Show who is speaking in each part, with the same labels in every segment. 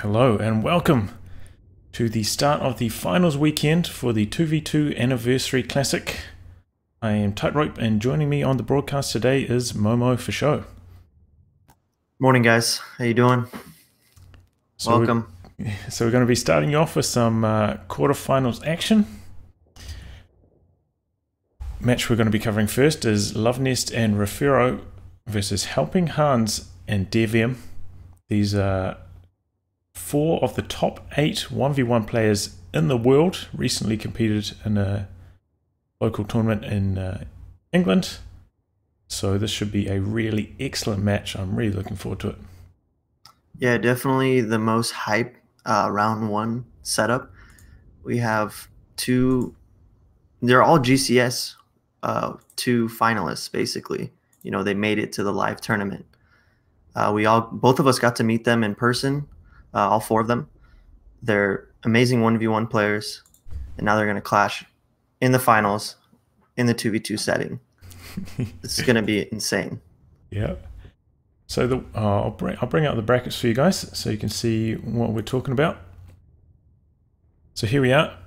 Speaker 1: Hello and welcome to the start of the finals weekend for the 2v2 Anniversary Classic. I am Tightrope, and joining me on the broadcast today is Momo for show.
Speaker 2: Morning, guys. How you doing? Welcome.
Speaker 1: We're going to be starting you off with some quarterfinals action. Match we're going to be covering first is Love Nest and Refero versus Helping Hands and Devium. These are 4 of the top 8 1v1 players in the world. Recently competed in a local tournament in England. So this should be a really excellent match. I'm really looking forward to it.
Speaker 2: Yeah, definitely the most hype round 1 setup. We have 2, they're all GCS 2 finalists, basically. You know, they made it to the live tournament. Both of us got to meet them in person, all 4 of them. They're amazing 1v1 players, and now they're going to clash in the finals in the 2v2 setting. It's going to be insane.
Speaker 1: Yeah. So I'll bring out the brackets for you guys so you can see what we're talking about. So here we are.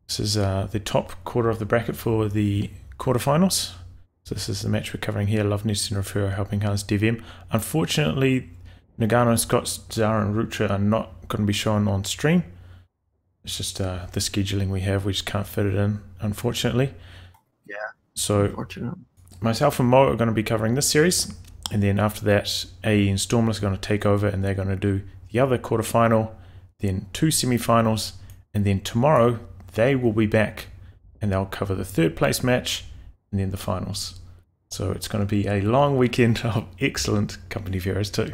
Speaker 1: This is the top quarter of the bracket for the quarterfinals. So this is the match we're covering here. Love Nest and Refero, Helping Hands, DVM. Unfortunately, Nagano, Scott, Zara and Rucha are not going to be shown on stream. It's just the scheduling we have. We just can't fit it in, unfortunately.
Speaker 2: Yeah.
Speaker 1: So myself and Mo are going to be covering this series. And then after that, AE and Stormless are going to take over, and they're going to do the other quarterfinal, then 2 semifinals, and then tomorrow they will be back and they'll cover the 3rd place match and then the finals. So it's going to be a long weekend of excellent company viewers too.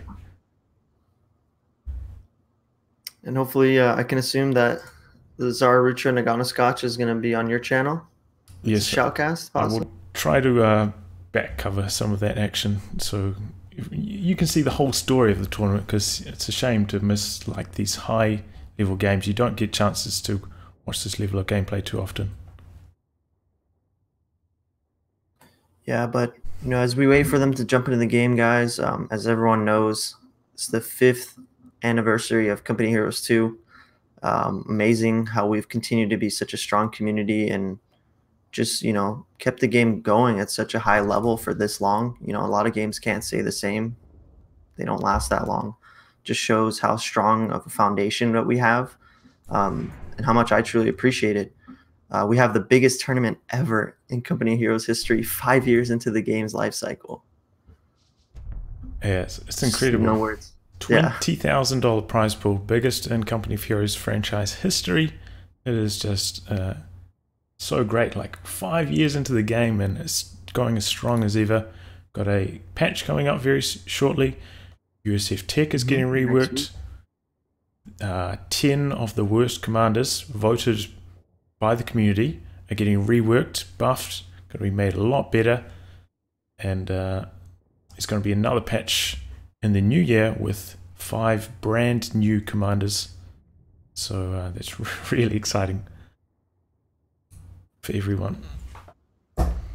Speaker 2: And hopefully I can assume that the Zara Rucha Nagano Scotch is going to be on your channel.
Speaker 1: Yes,
Speaker 2: shoutcast.
Speaker 1: I will try to back cover some of that action so you can see the whole story of the tournament, because it's a shame to miss like these high level games. You don't get chances to watch this level of gameplay too often.
Speaker 2: Yeah, but you know, as we wait for them to jump into the game, guys, as everyone knows, it's the 5th anniversary of Company Heroes 2. Amazing how we've continued to be such a strong community and just, you know, kept the game going at such a high level for this long. You know, a lot of games can't say the same. They don't last that long. Just shows how strong of a foundation that we have, and how much I truly appreciate it. We have the biggest tournament ever in Company Heroes history 5 years into the game's life cycle.
Speaker 1: Yes, it's incredible.
Speaker 2: No words.
Speaker 1: $20,000 prize pool, biggest in Company Heroes franchise history. It is just so great. Like 5 years into the game and it's going as strong as ever. Got a patch coming up very shortly. USF Tech is getting reworked. 10 of the worst commanders voted by the community are getting reworked, buffed, going to be made a lot better. And there's going to be another patch in the new year with 5 brand new commanders. So that's really exciting for everyone.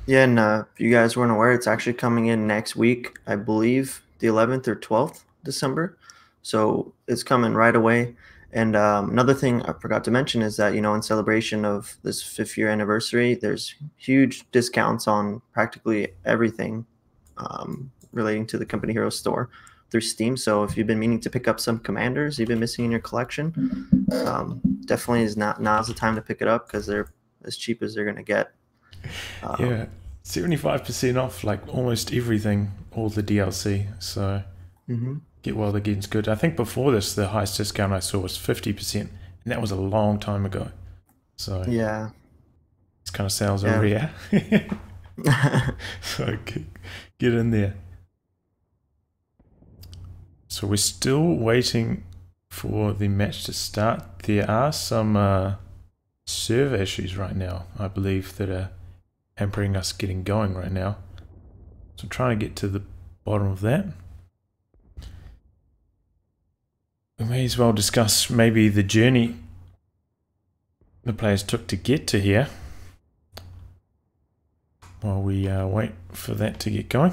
Speaker 2: Yeah, and if you guys weren't aware, it's actually coming in next week, I believe the 11th or 12th December. So it's coming right away. And another thing I forgot to mention is that, you know, in celebration of this 5th year anniversary, there's huge discounts on practically everything relating to the Company Heroes store through Steam. So if you've been meaning to pick up some commanders you've been missing in your collection, definitely now's the time to pick it up, because they're as cheap as they're going to get.
Speaker 1: Yeah, 75% off like almost everything, all the DLC. So get while the getting's good. I think before this, the highest discount I saw was 50%, and that was a long time ago. So
Speaker 2: yeah,
Speaker 1: it's kind of sales are rare. So get in there. So we're still waiting for the match to start. There are some server issues right now, I believe, that are hampering us getting going right now. So I'm trying to get to the bottom of that. We may as well discuss maybe the journey the players took to get to here while we wait for that to get going.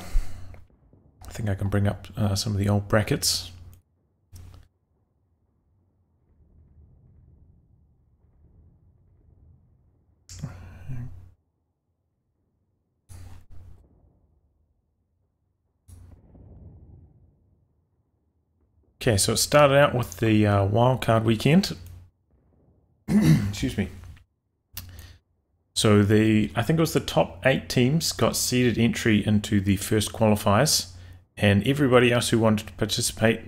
Speaker 1: I think I can bring up some of the old brackets. Okay, so it started out with the wildcard weekend. Excuse me. So I think it was the top 8 teams got seeded entry into the first qualifiers, and everybody else who wanted to participate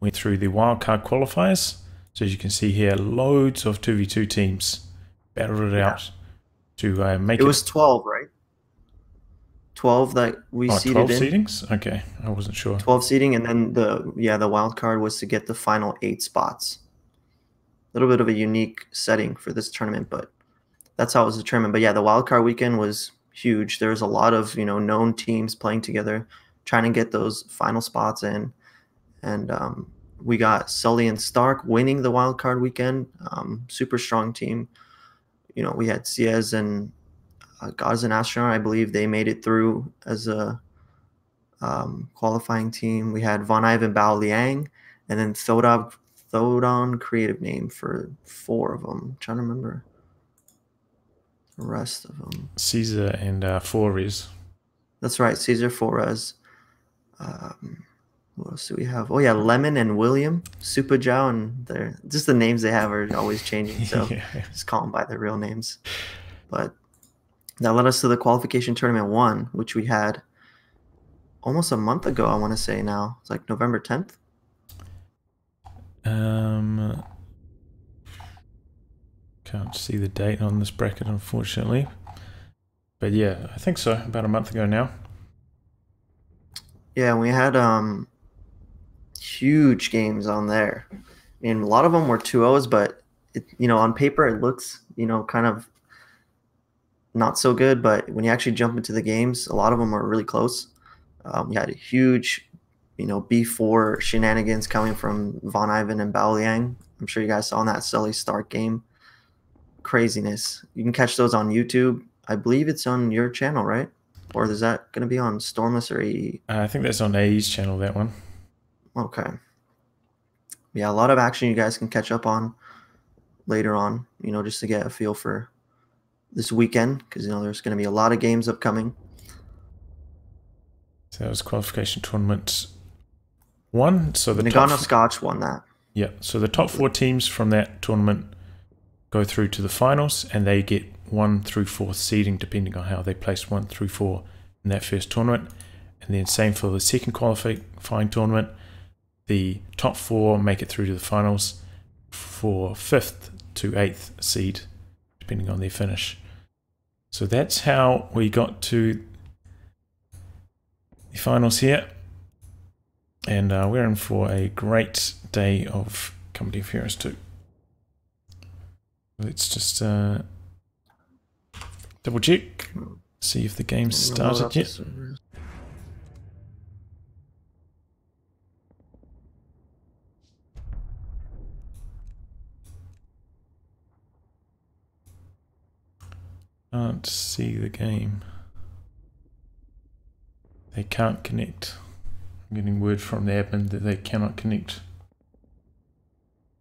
Speaker 1: went through the wildcard qualifiers. So as you can see here, loads of 2v2 teams battled it out to make it.
Speaker 2: It was 12, right? 12 that we
Speaker 1: Oh,
Speaker 2: seeded
Speaker 1: 12
Speaker 2: in.
Speaker 1: seedings? Okay, I wasn't sure.
Speaker 2: 12 seeding, and then the wild card was to get the final 8 spots. A little bit of a unique setting for this tournament, but that's how it was determined. But yeah, the wild card weekend was huge. There was a lot of known teams playing together, trying to get those final spots in, and we got Sully and Stark winning the wild card weekend. Super strong team. We had Ciez and Gods and Astronaut. I believe they made it through as a qualifying team. We had Von Ivan Bao Liang, and then Thodon creative name for 4 of them. I'm trying to remember the rest of them.
Speaker 1: Caesar and Flores.
Speaker 2: That's right, Caesar Flores. What else do we have? Oh yeah, Lemon and William, Super Jow, and they're just the names they have are always changing. So just call them by their real names. But that led us to the qualification tournament 1, which we had almost a month ago. I want to say now it's like November 10th.
Speaker 1: Can't see the date on this bracket, unfortunately. But yeah, I think so. About a month ago now.
Speaker 2: Yeah, we had huge games on there. I mean, a lot of them were 2-0s, but on paper it looks kind of not so good. But when you actually jump into the games, a lot of them are really close. We had a huge, B4 shenanigans coming from Von Ivan and Bao Liang. I'm sure you guys saw in that Sully Stark game. Craziness. You can catch those on YouTube. I believe it's on your channel, right? Or is that going to be on Stormless or AE?
Speaker 1: I think that's on AE's channel, that one.
Speaker 2: Okay. Yeah, a lot of action you guys can catch up on later on, just to get a feel for this weekend, because, there's going to be a lot of games upcoming.
Speaker 1: So that was qualification tournament 1. So the
Speaker 2: Nagano Scotch won that.
Speaker 1: Yeah, so the top 4 teams from that tournament go through to the finals, and they get 1 through 4th seeding, depending on how they place 1 through 4 in that first tournament. And then same for the second qualifying tournament. The top 4 make it through to the finals for 5th to 8th seed, depending on their finish. So that's how we got to the finals here. And we're in for a great day of Company of Heroes 2. Let's just double check, see if the game started yet. Can't see the game. They can't connect. I'm getting word from the admin that they cannot connect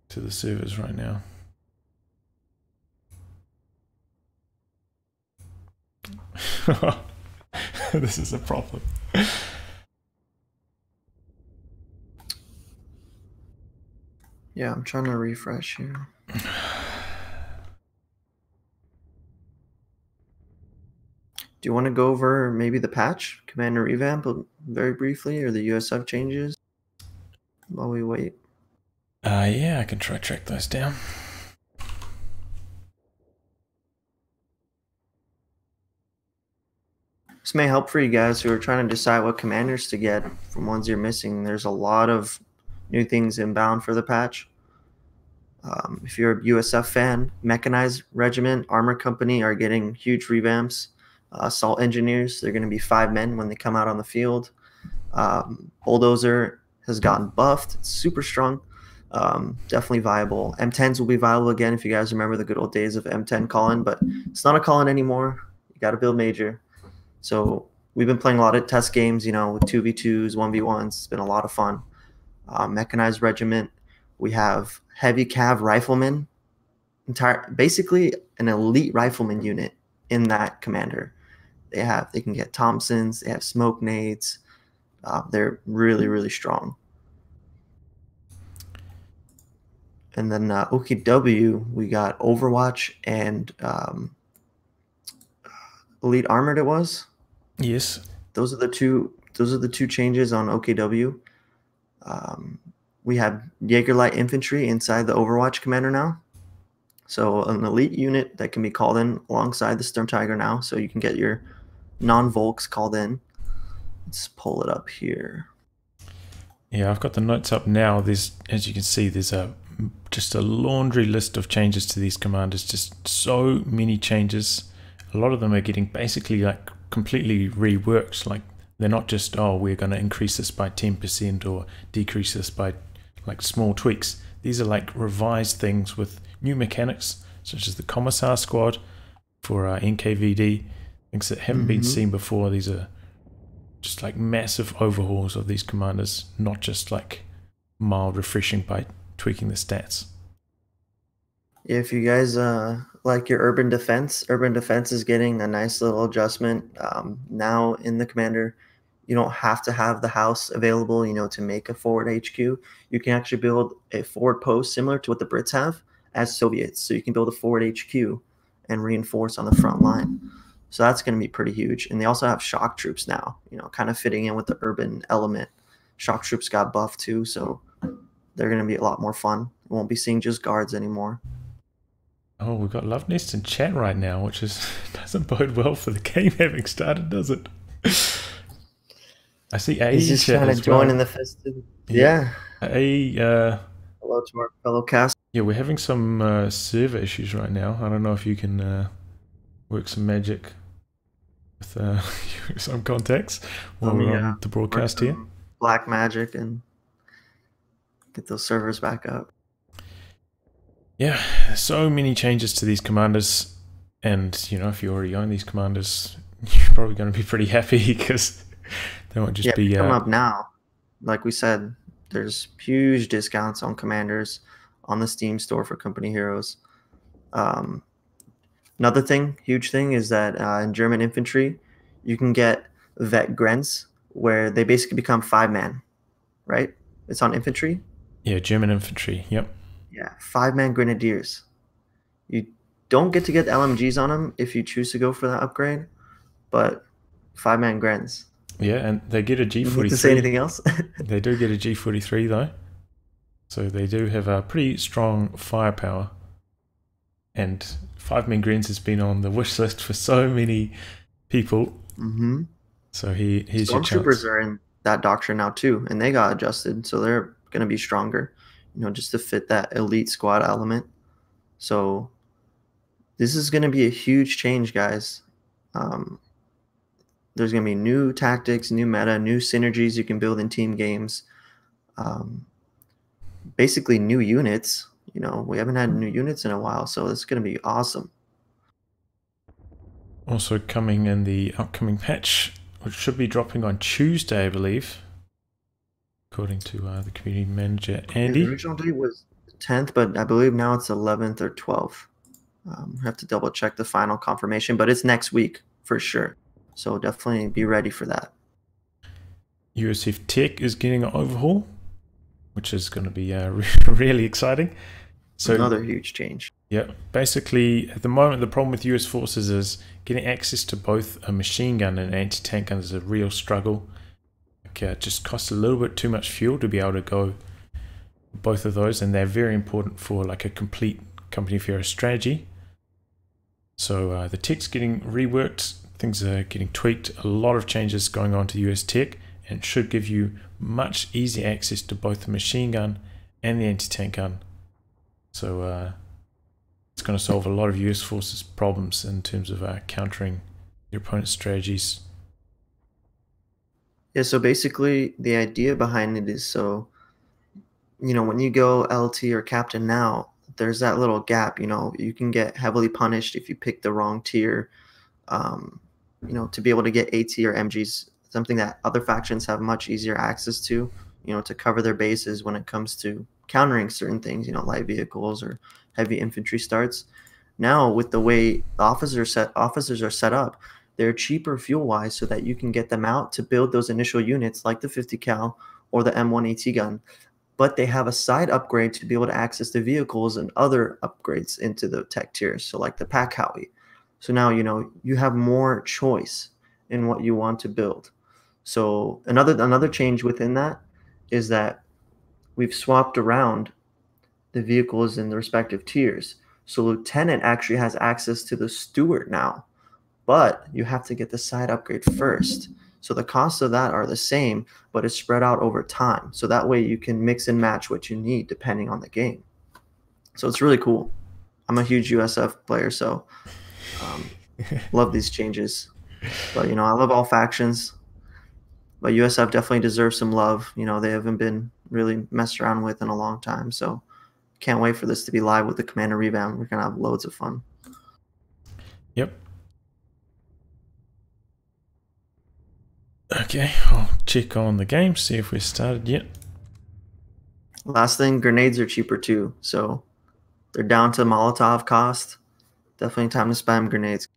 Speaker 1: to the servers right now. This is a problem.
Speaker 2: Yeah, I'm trying to refresh here. Do you want to go over maybe the patch, Commander revamp very briefly, or the USF changes while we wait?
Speaker 1: Yeah, I can try to track those down.
Speaker 2: This may help for you guys who are trying to decide what commanders to get from ones you're missing. There's a lot of new things inbound for the patch. If you're a USF fan, Mechanized Regiment, Armor Company are getting huge revamps. Assault Engineers, they're going to be 5 men when they come out on the field. Bulldozer has gotten buffed. It's super strong. Definitely viable. M10s will be viable again if you guys remember the good old days of M10 call-in, but it's not a call-in anymore. You got to build major. So we've been playing a lot of test games, with 2v2s, 1v1s. It's been a lot of fun. Mechanized Regiment. We have Heavy Cav Riflemen. Basically an elite rifleman unit in that commander. They can get Thompsons. They have smoke nades. They're really, really strong. And then OKW, we got Overwatch and Elite Armored. It was.
Speaker 1: Yes.
Speaker 2: Those are the two. Those are the two changes on OKW. Um, we have Jaeger Light Infantry inside the Overwatch commander now. So an elite unit that can be called in alongside the Storm Tiger now. So you can get your non-Volks called in. Let's pull it up here.
Speaker 1: Yeah, I've got the notes up now. There's, as you can see, there's just a laundry list of changes to these commanders. Just so many changes. A lot of them are getting basically like completely reworked. Like they're not just, oh, we're going to increase this by 10% or decrease this by like small tweaks. These are like revised things with new mechanics, such as the Commissar Squad for NKVD, things that haven't been seen before. These are just like massive overhauls of these commanders, not just like mild refreshing by tweaking the stats.
Speaker 2: If you guys like your urban defense is getting a nice little adjustment now in the commander. You don't have to have the house available, to make a forward HQ. You can actually build a forward post similar to what the Brits have as Soviets. So you can build a forward HQ and reinforce on the front line. So that's going to be pretty huge. And they also have shock troops now, kind of fitting in with the urban element. Shock troops got buffed too, so they're going to be a lot more fun. We won't be seeing just guards anymore.
Speaker 1: Oh, we've got Love Nest in chat right now, which doesn't bode well for the game having started, does it? I see A.
Speaker 2: He's just trying to join in the festivity. Yeah.
Speaker 1: A.
Speaker 2: Hello to our fellow cast.
Speaker 1: Yeah, we're having some server issues right now. I don't know if you can work some magic with some contacts while we're on the broadcast here.
Speaker 2: Black magic and get those servers back up.
Speaker 1: Yeah, so many changes to these commanders, and if you already own these commanders, you're probably going to be pretty happy because they won't just be
Speaker 2: come up now. Like we said, there's huge discounts on commanders on the Steam store for Company Heroes. Another huge thing, is that in German infantry, you can get vet grens where they basically become 5-man, right? It's on infantry.
Speaker 1: Yeah, German infantry. Yep.
Speaker 2: Yeah, 5-man grenadiers. You don't get to get LMGs on them if you choose to go for that upgrade, but 5-man grens.
Speaker 1: Yeah, and they get a G43.
Speaker 2: You need to say anything else?
Speaker 1: They do get a G43 though, so they do have a pretty strong firepower. And 5-man grens has been on the wish list for so many people. So here's your chance.
Speaker 2: Stormtroopers are in that doctrine now too, and they got adjusted, so they're going to be stronger, just to fit that elite squad element. So this is going to be a huge change, guys. There's going to be new tactics, new meta, new synergies you can build in team games. Basically new units. We haven't had new units in a while, so it's going to be awesome.
Speaker 1: Also coming in the upcoming patch, which should be dropping on Tuesday, I believe, according to the community manager, Andy.
Speaker 2: The original date was 10th, but I believe now it's 11th or 12th. I have to double check the final confirmation, but it's next week for sure. So definitely be ready for that.
Speaker 1: USF Tech is getting an overhaul, which is going to be really exciting. So
Speaker 2: another huge change.
Speaker 1: Yeah, basically at the moment the problem with US forces is getting access to both a machine gun and an anti-tank gun is a real struggle. It just costs a little bit too much fuel to be able to go both of those, and they're very important for like a complete Company of Heroes strategy. So the tech's getting reworked, things are getting tweaked, a lot of changes going on to US tech, and it should give you much easier access to both the machine gun and the anti-tank gun. So it's going to solve a lot of US forces problems in terms of countering your opponent's strategies.
Speaker 2: Yeah, so basically the idea behind it is when you go LT or captain now, there's that little gap, you can get heavily punished if you pick the wrong tier, to be able to get AT or MGs, something that other factions have much easier access to, to cover their bases when it comes to countering certain things, light vehicles or heavy infantry starts. Now, with the way the officers are set up, they're cheaper fuel-wise so that you can get them out to build those initial units like the 50 cal or the M1 AT gun but they have a side upgrade to be able to access the vehicles and other upgrades into the tech tiers. So like the pack Howie. So now, you have more choice in what you want to build. So another change within that is that we've swapped around the vehicles in the respective tiers. So Lieutenant actually has access to the Steward now, but you have to get the side upgrade first. So the costs of that are the same, but it's spread out over time. So that way you can mix and match what you need depending on the game. So it's really cool. I'm a huge USF player, so love these changes. But I love all factions. But USF definitely deserves some love. They haven't been really messed around with in a long time. So can't wait for this to be live with the Commander revamp. We're gonna have loads of fun.
Speaker 1: Yep. Okay, I'll check on the game, see if we started yet.
Speaker 2: Last thing, grenades are cheaper too. So they're down to Molotov cost. Definitely time to spam grenades.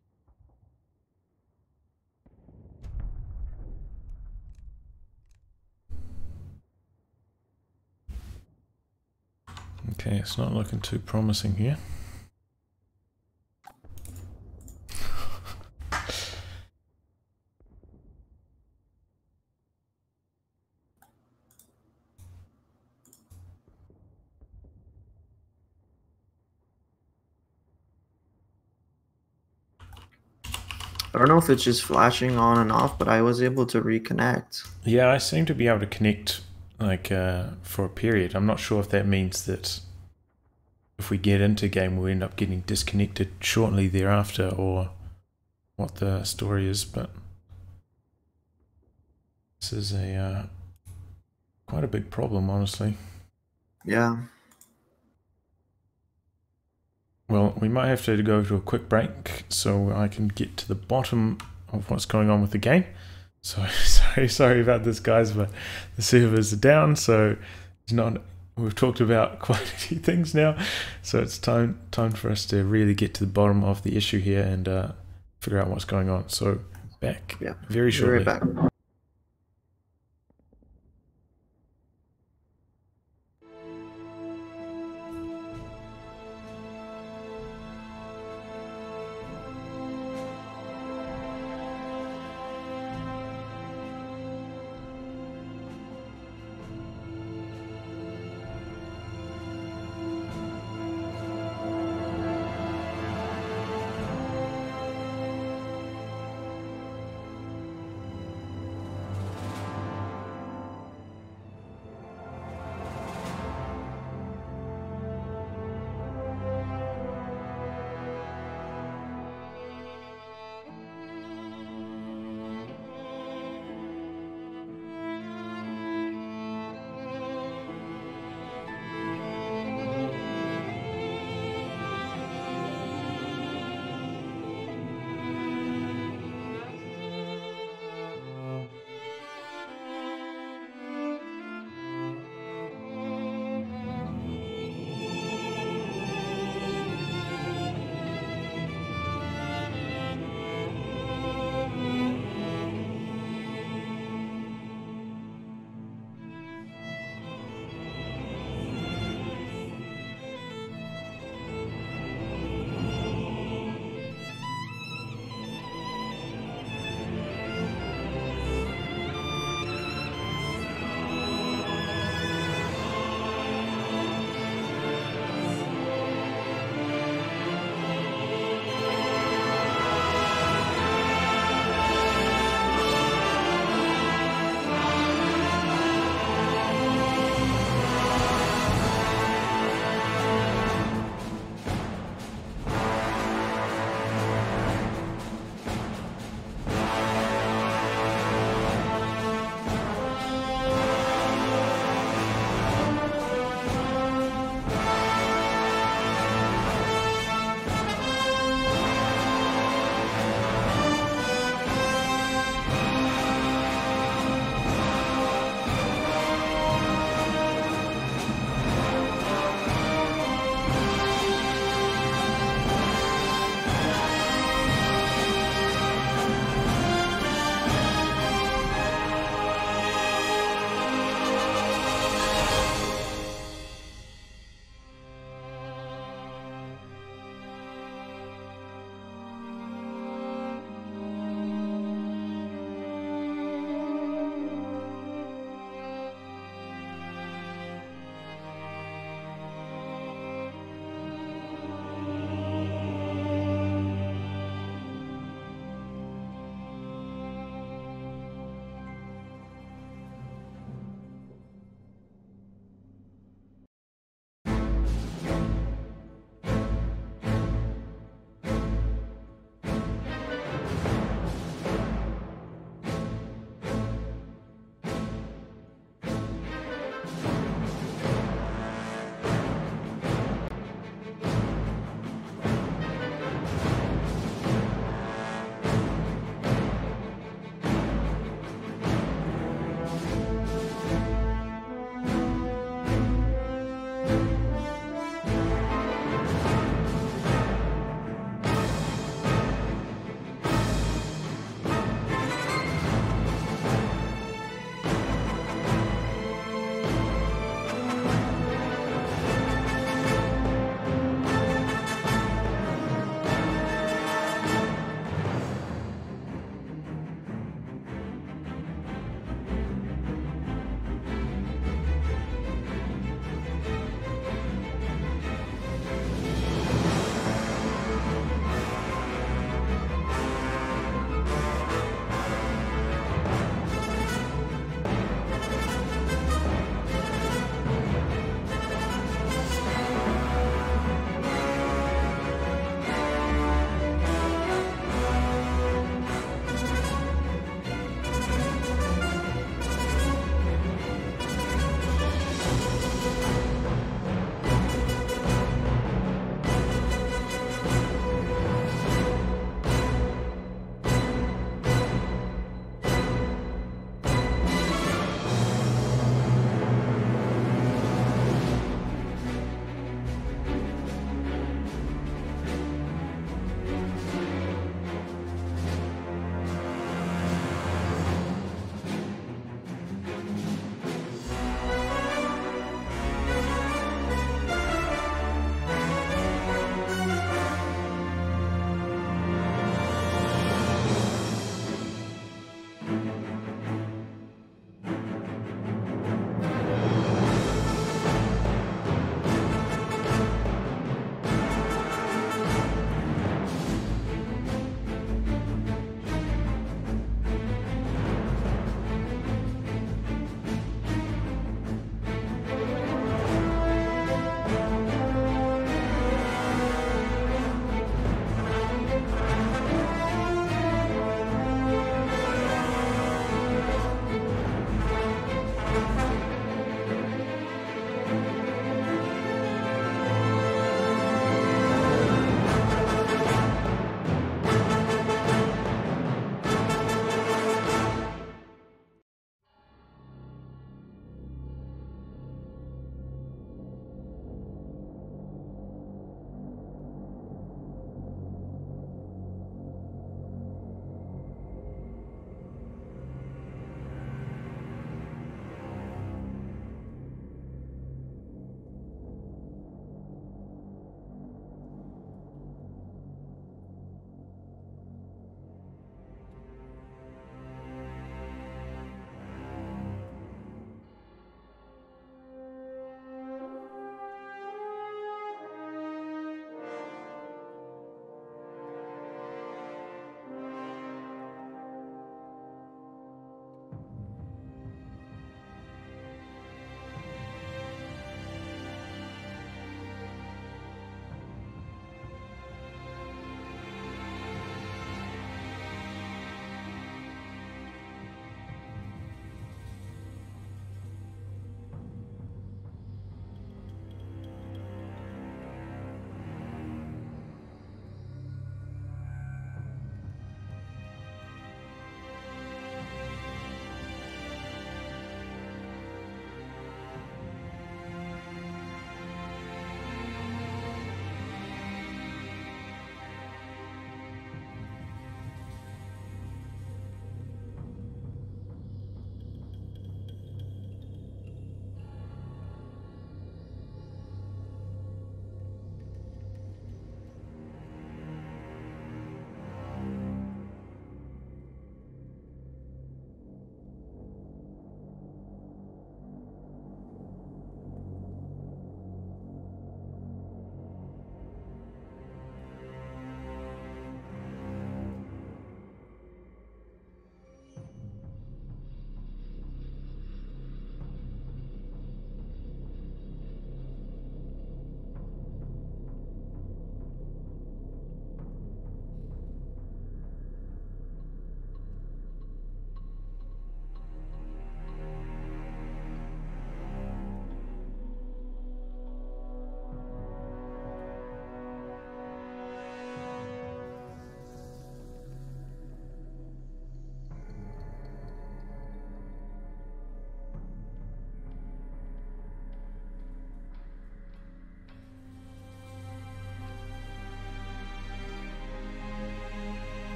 Speaker 1: Okay, it's not looking too promising here.
Speaker 2: I don't know if it's just flashing on and off, but I was able to reconnect.
Speaker 1: Yeah, I seem to be able to connect like for a period. I'm not sure if that means that if we get into game we'll end up getting disconnected shortly thereafter or what the story is, but this is a quite a big problem, honestly.
Speaker 2: Yeah.
Speaker 1: Well, we might have to go to a quick break so I can get to the bottom of what's going on with the game. So sorry about this, guys, but the servers are down, so it's not. We've talked about quite a few things now, so it's time for us to really get to the bottom of the issue here and figure out what's going on. So back very shortly.
Speaker 2: Right back.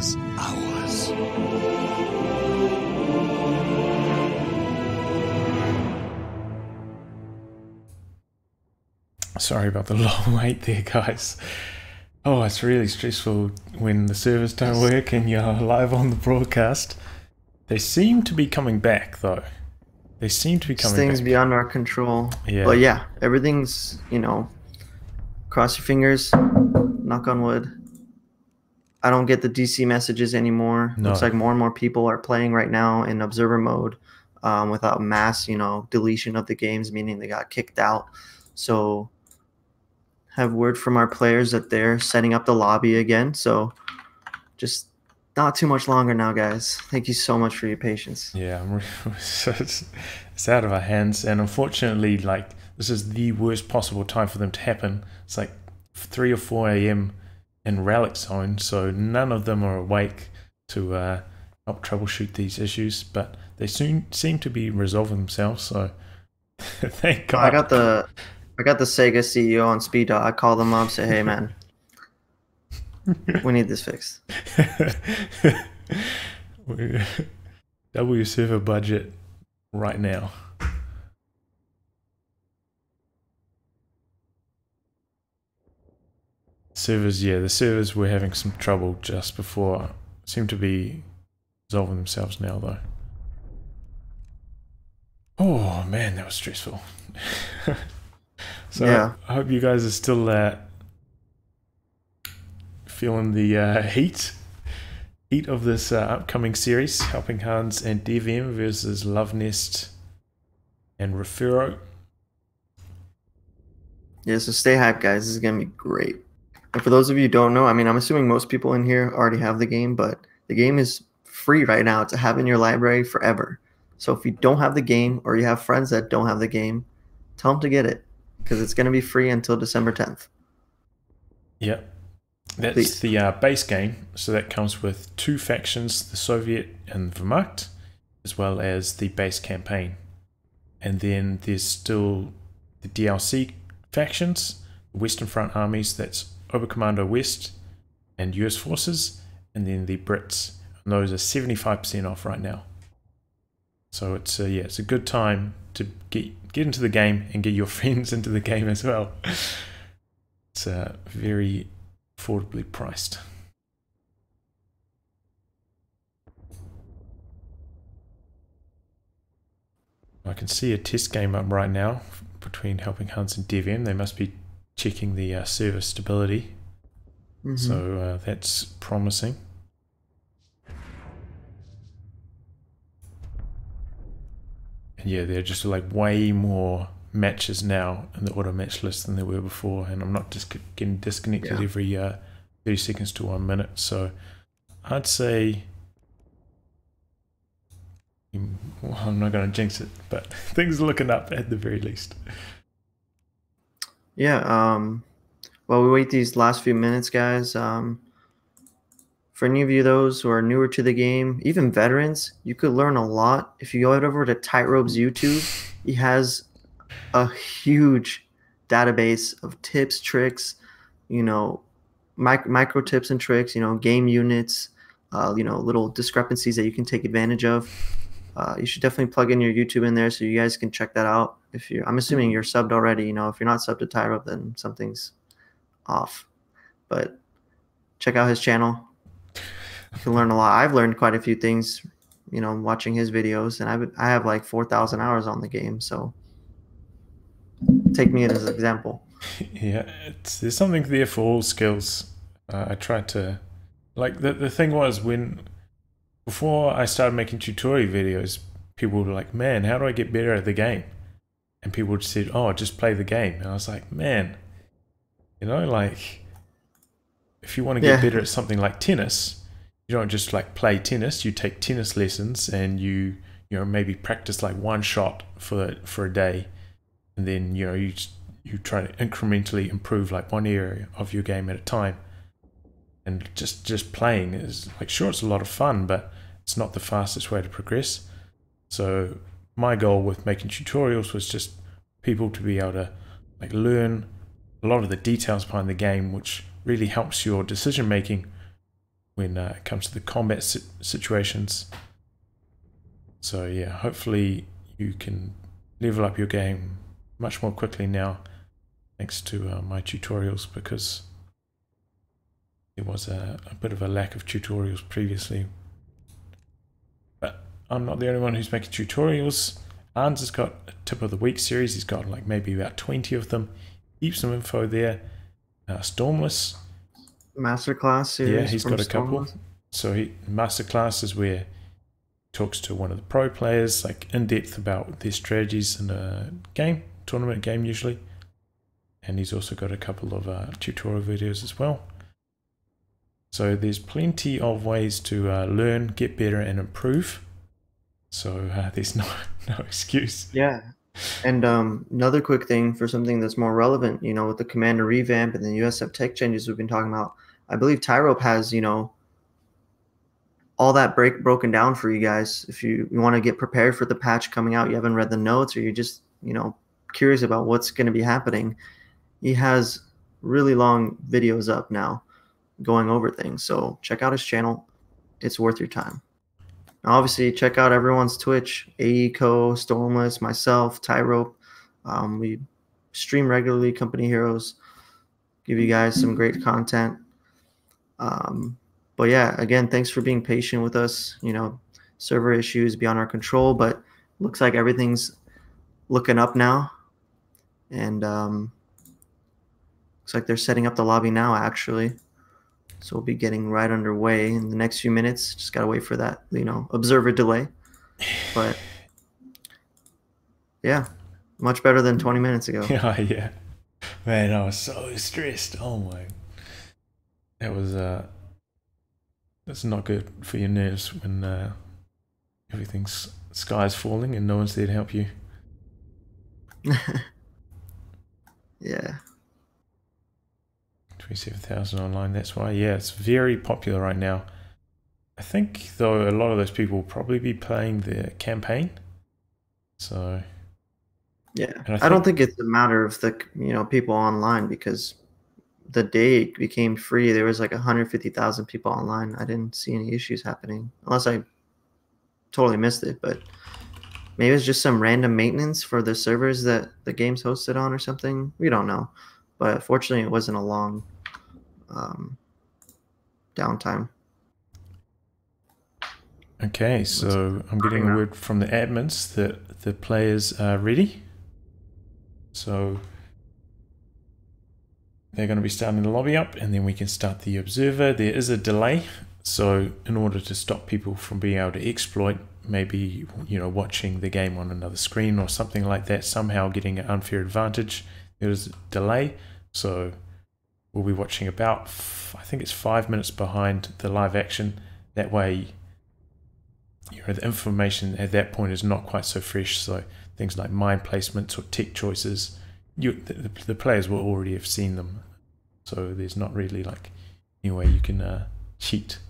Speaker 3: is ours.
Speaker 1: Sorry about the long wait there, guys. Oh, it's really stressful when the servers don't work and you're live on the broadcast. They seem to be coming back, though. They seem to be coming
Speaker 2: Things
Speaker 1: back.
Speaker 2: beyond our control.
Speaker 1: Yeah.
Speaker 2: But yeah, everything's, cross your fingers, knock on wood. I don't get the DC messages anymore.
Speaker 1: No.
Speaker 2: Looks like more and more people are playing right now in observer mode without mass, deletion of the games, meaning they got kicked out. So have word from our players that they're setting up the lobby again. So just not too much longer now, guys. Thank you so much for your patience.
Speaker 1: Yeah, it's out of our hands, and unfortunately, like, this is the worst possible time for them to happen. It's like 3 or 4 a.m. in Relic Zone, so none of them are awake to help troubleshoot these issues, but they soon seem to be resolving themselves, so thank God.
Speaker 2: I got the Sega CEO on speed dial. I called them up, say, hey man, we need this fixed.
Speaker 1: Double your server budget right now. Servers, yeah, the servers were having some trouble just before. Seem to be resolving themselves now, though. Oh man, that was stressful. So
Speaker 2: yeah.
Speaker 1: I hope you guys are still feeling the heat of this upcoming series, Helping Hands and DVM versus Love Nest and Refero.
Speaker 2: Yeah, so stay hyped, guys. This is going to be great. And for those of you who don't know, I mean, I'm assuming most people in here already have the game, but the game is free right now to have in your library forever. So if you don't have the game or you have friends that don't have the game, tell them to get it because it's going to be free until December 10th.
Speaker 1: Yep. That's
Speaker 2: Please.
Speaker 1: the base game. So that comes with 2 factions, the Soviet and Wehrmacht, as well as the base campaign. And then there's still the DLC factions, Western Front armies, that's Oberkommando West and US forces, and then the Brits. And those are 75% off right now. So it's it's a good time to get into the game and get your friends into the game as well. It's very affordably priced. I can see a test game up right now between Helping Hands and DevM. They must be checking the server stability.
Speaker 2: Mm-hmm.
Speaker 1: So that's promising. And yeah, there are just like way more matches now in the auto match list than there were before, and I'm not just getting disconnected every 30 seconds to 1 minute. So I'd say, well, I'm not going to jinx it, but things are looking up at the very least.
Speaker 2: Yeah. While we wait these last few minutes, guys, for any of you those who are newer to the game, even veterans, you could learn a lot if you go over to Tightrope's YouTube. He has a huge database of tips, tricks, micro tips and tricks, game units, little discrepancies that you can take advantage of. You should definitely plug in your YouTube in there so you guys can check that out. I'm assuming you're subbed already. If you're not subbed to Tightrope, then something's off. But check out his channel. You can learn a lot. I've learned quite a few things, watching his videos, and I have like 4,000 hours on the game. So take me as an example.
Speaker 1: Yeah, there's something there for all skills. I tried to, like, the thing was, before I started making tutorial videos, people were like, man, how do I get better at the game? And people just said, oh, just play the game. And I was like, man, like, if you want to get better at something like tennis, you don't just like play tennis. You take tennis lessons and you maybe practice like one shot for a day, and then you try to incrementally improve like one area of your game at a time. And just playing is like, sure, it's a lot of fun, but it's not the fastest way to progress. So my goal with making tutorials was just people to be able to like learn a lot of the details behind the game, which really helps your decision making when it comes to the combat situations. So yeah, hopefully you can level up your game much more quickly now thanks to my tutorials, because there was a bit of a lack of tutorials previously. But I'm not the only one who's making tutorials. Arns has got a tip of the week series. He's got like maybe about 20 of them. Heaps of info there. Stormless,
Speaker 2: Masterclass
Speaker 1: yeah,
Speaker 2: series
Speaker 1: he's
Speaker 2: from
Speaker 1: got a couple.
Speaker 2: Stormless.
Speaker 1: So masterclass is where he talks to one of the pro players, like in depth about their strategies in a game, tournament game usually. And he's also got a couple of tutorial videos as well. So there's plenty of ways to learn, get better, and improve. So there's no excuse.
Speaker 2: Yeah. And another quick thing for something that's more relevant, with the Commander revamp and the USF tech changes we've been talking about, I believe Tyrope has, all that broken down for you guys. If you want to get prepared for the patch coming out, you haven't read the notes, or you're just, curious about what's going to be happening, he has really long videos up now going over things. So check out his channel. It's worth your time. Now, obviously, check out everyone's Twitch, AECO, Stormless, myself, Tyrope. We stream regularly, Company Heroes, give you guys some great content. But yeah, again, thanks for being patient with us. Server issues beyond our control, but looks like everything's looking up now. And looks like they're setting up the lobby now, actually. So we'll be getting right underway in the next few minutes. Just got to wait for that, observer delay. But yeah, much better than 20 minutes ago.
Speaker 1: Yeah. Man, I was so stressed. Oh my. That was, that's not good for your nerves when everything's sky's falling and no one's there to help you.
Speaker 2: Yeah.
Speaker 1: 27,000 online, that's why. Yeah, it's very popular right now. I think, though, a lot of those people will probably be playing the campaign. So...
Speaker 2: yeah, I don't think it's a matter of the people online, because the day it became free, there was like 150,000 people online. I didn't see any issues happening, unless I totally missed it. But maybe it's just some random maintenance for the servers that the game's hosted on or something. We don't know. But fortunately, it wasn't a long downtime.
Speaker 1: Okay, so I'm getting a word from the admins that the players are ready. So they're going to be starting the lobby up, and then we can start the observer. There is a delay, so in order to stop people from being able to exploit, maybe watching the game on another screen or something like that, somehow getting an unfair advantage, there is a delay. So we'll be watching about, I think it's 5 minutes behind the live action. That way, the information at that point is not quite so fresh. So things like mine placements or tech choices, the players will already have seen them. So there's not really like any way you can cheat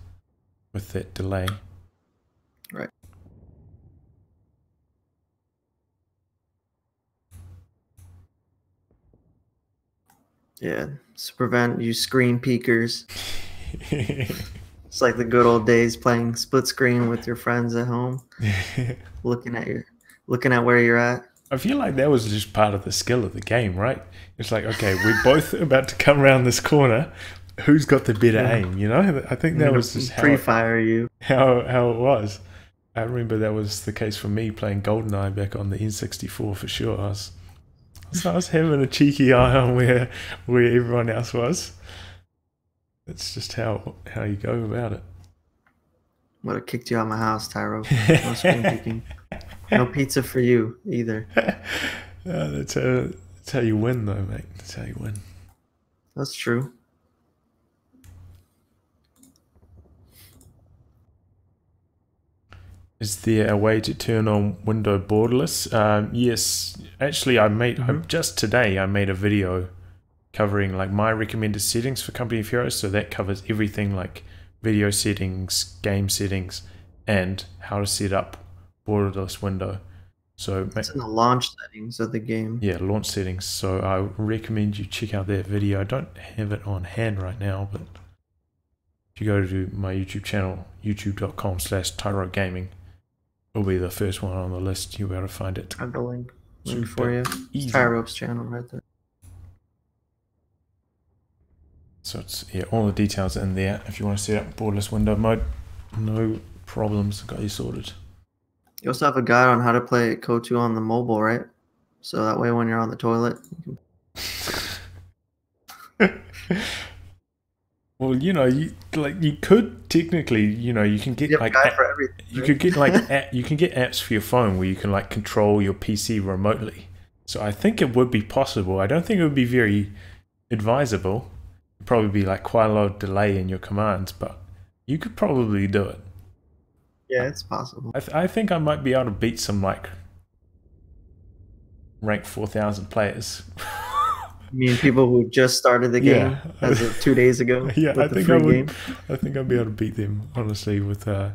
Speaker 1: with that delay.
Speaker 2: Right. Yeah, to prevent you screen peekers. It's like the good old days playing split screen with your friends at home, looking at where you're at.
Speaker 1: I feel like that was just part of the skill of the game, right? It's like, okay, we're both about to come around this corner. Who's got the better aim? I think that was just
Speaker 2: pre-fire you.
Speaker 1: How it was. I remember that was the case for me playing GoldenEye back on the N64 for sure. I was having a cheeky eye on where everyone else was. That's just how you go about it.
Speaker 2: Would have kicked you out of my house, Tyro. No screen peeking. No pizza for you either.
Speaker 1: That's how you win, though, mate. That's how you win.
Speaker 2: That's true.
Speaker 1: Is there a way to turn on window borderless? Yes. Actually, just today I made a video covering like my recommended settings for Company of Heroes. So that covers everything like video settings, game settings, and how to set up borderless window. So
Speaker 2: it's in the launch settings of the game.
Speaker 1: Yeah, launch settings. So I recommend you check out that video. I don't have it on hand right now, but if you go to my YouTube channel, youtube.com/Tyro Gaming, it'll be the first one on the list. You'll be able to find it.
Speaker 2: I have the link
Speaker 1: Super
Speaker 2: for you.
Speaker 1: easy.
Speaker 2: It's Tyro's channel right there.
Speaker 1: So it's, yeah, all the details in there. If you want to set up borderless window mode, no problems, got you sorted.
Speaker 2: You also have a guide on how to play KO2 on the mobile, right? So that way when you're on the toilet, you can...
Speaker 1: Well, you know, you could technically, you know, you can get like you could get like you can get apps for your phone where you can like control your PC remotely. So I think it would be possible. I don't think it would be very advisable. It'd probably be like quite a lot of delay in your commands, but you could probably do it.
Speaker 2: Yeah, it's possible.
Speaker 1: I think I might be able to beat some like rank 4,000 players.
Speaker 2: You mean people who just started the game as of 2 days ago?
Speaker 1: Yeah,
Speaker 2: with the free game?
Speaker 1: I think I'd be able to beat them, honestly, with the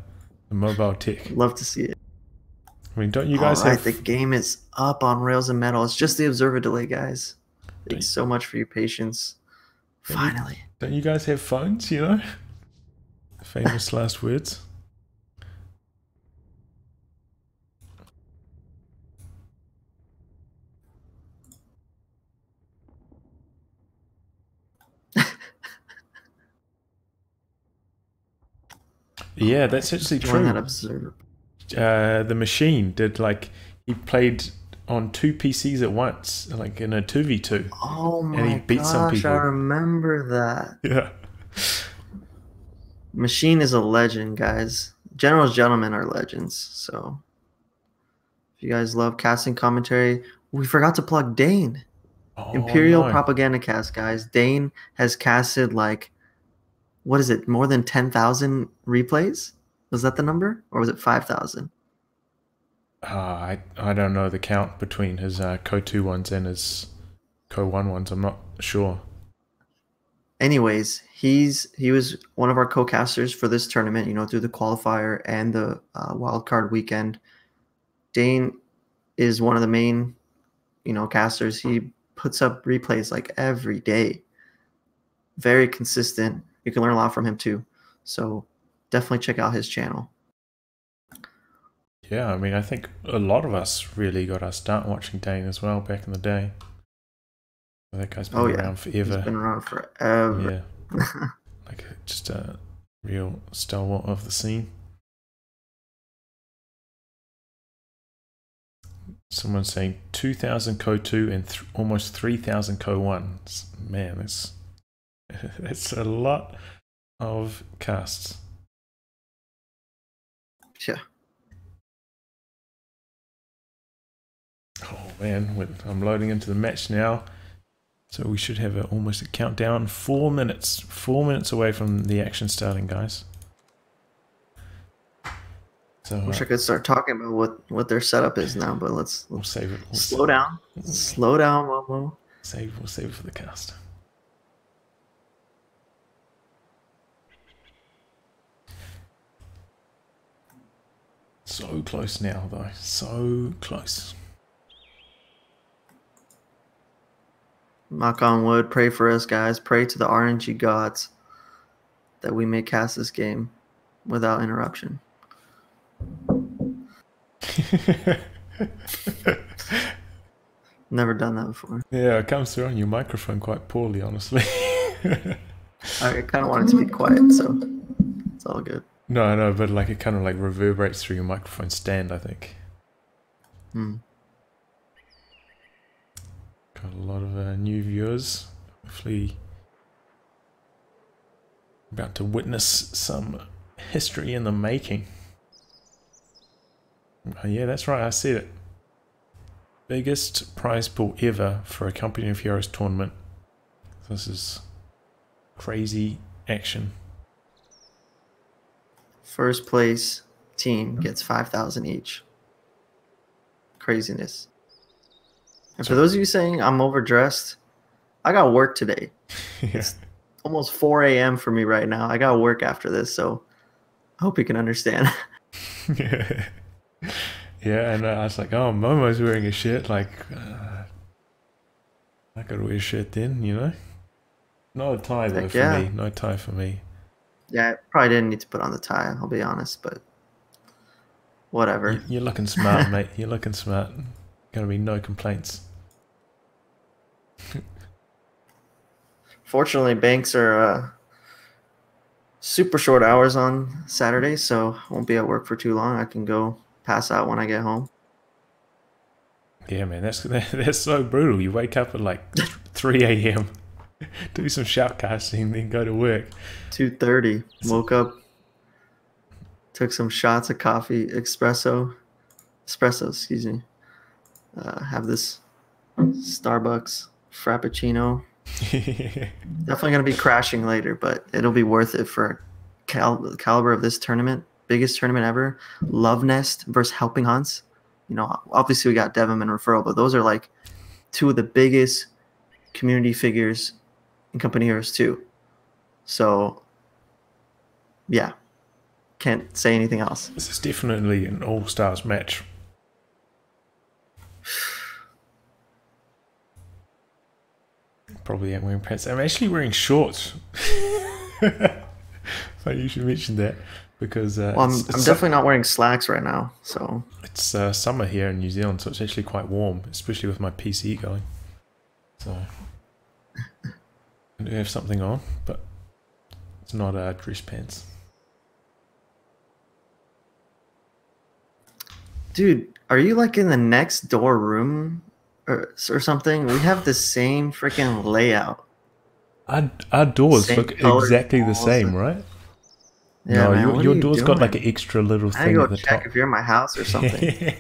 Speaker 1: mobile tech.
Speaker 2: Love to see it.
Speaker 1: I mean, don't you guys have...
Speaker 2: the game is up on Rails and Metal. It's just the observer delay, guys. Thanks so much for your patience. Finally.
Speaker 1: Don't you guys have phones, you know? Famous last words. Yeah, that's actually true.
Speaker 2: That observer.
Speaker 1: The machine did like, he played on 2 PCs at once, like in a 2v2.
Speaker 2: Oh my
Speaker 1: and he beat some people.
Speaker 2: I remember that.
Speaker 1: Yeah.
Speaker 2: Machine is a legend, guys. General's gentlemen are legends. So if you guys love casting commentary, we forgot to plug Dane.
Speaker 1: Oh,
Speaker 2: Imperial
Speaker 1: no.
Speaker 2: Propaganda Cast, guys. Dane has casted like, what is it, more than 10,000 replays? Was that the number? Or was it 5,000?
Speaker 1: I don't know the count between his Co2 ones and his Co1 ones. I'm not sure.
Speaker 2: Anyways, he was one of our co-casters for this tournament, you know, through the qualifier and the wildcard weekend. Dane is one of the main, you know, casters. He puts up replays like every day. Very consistent. You can learn a lot from him too. So definitely check out his channel.
Speaker 1: Yeah, I mean, I think a lot of us really got our start watching Dane as well back in the day. That guy's been around forever.
Speaker 2: He's been around forever.
Speaker 1: Yeah. Like just a real stalwart of the scene. Someone's saying 2,000 Co2 and almost 3,000 Co1. Man, that's a lot of casts.
Speaker 2: Yeah.
Speaker 1: Oh man, I'm loading into the match now. So we should have almost a countdown. 4 minutes. 4 minutes away from the action starting, guys. So,
Speaker 2: wish I could start talking about what their setup is now, but we'll
Speaker 1: save it.
Speaker 2: Slow down. Slow down, Momo.
Speaker 1: We'll save it for the cast. So close now, though. So close.
Speaker 2: Knock on wood. Pray for us, guys. Pray to the RNG gods that we may cast this game without interruption. Never done that before.
Speaker 1: Yeah, it comes through on your microphone quite poorly, honestly.
Speaker 2: I kind of want it to be quiet, so it's all good.
Speaker 1: No, but like it kind of like reverberates through your microphone stand, I think. Got a lot of new viewers. Hopefully about to witness some history in the making. Oh, yeah, that's right, I said it. Biggest prize pool ever for a Company of Heroes tournament. This is crazy action.
Speaker 2: First place team gets 5,000 each. Craziness. And for those of you saying I'm overdressed, I got work today.
Speaker 1: Yeah.
Speaker 2: It's almost 4 a.m. for me right now. I got work after this, so I hope you can understand.
Speaker 1: Yeah, and I was like, oh, Momo's wearing a shirt. Like, I could wear a shirt then, you know? No tie though for me. No tie for me.
Speaker 2: Yeah, probably didn't need to put on the tie, I'll be honest, but whatever.
Speaker 1: You're looking smart, mate. You're looking smart. Gonna be no complaints.
Speaker 2: Fortunately, banks are super short hours on Saturday, so I won't be at work for too long. I can go pass out when I get home.
Speaker 1: Yeah, man, that's so brutal. You wake up at like 3 a.m., do some shoutcasting, then go to work.
Speaker 2: 2:30. Woke up, took some shots of coffee, espresso, excuse me. Have this Starbucks Frappuccino. Definitely gonna be crashing later, but it'll be worth it for the caliber of this tournament. Biggest tournament ever. Love Nest versus Helping Hunts. You know, obviously we got Devim and Referral, but those are like two of the biggest community figures in Company Heroes 2. So, yeah, can't say anything else.
Speaker 1: This is definitely an all-stars match. Probably am wearing pants. I'm actually wearing shorts. Funny you should mention that because
Speaker 2: Well, I'm definitely not wearing slacks right now. So
Speaker 1: it's summer here in New Zealand, so it's actually quite warm, especially with my PC going. So I do have something on, but it's not dress pants.
Speaker 2: dude, are you like in the next door room or something? We have the same freaking layout.
Speaker 1: Our doors
Speaker 2: Same
Speaker 1: look
Speaker 2: colored
Speaker 1: exactly the
Speaker 2: walls
Speaker 1: same,
Speaker 2: and-
Speaker 1: Yeah,
Speaker 2: Yeah,
Speaker 1: no,
Speaker 2: man, what
Speaker 1: your
Speaker 2: are you
Speaker 1: door's got like an
Speaker 2: doing?
Speaker 1: extra little
Speaker 2: I
Speaker 1: thing
Speaker 2: gotta
Speaker 1: at
Speaker 2: go
Speaker 1: the
Speaker 2: check
Speaker 1: top.
Speaker 2: if you're in my house or something.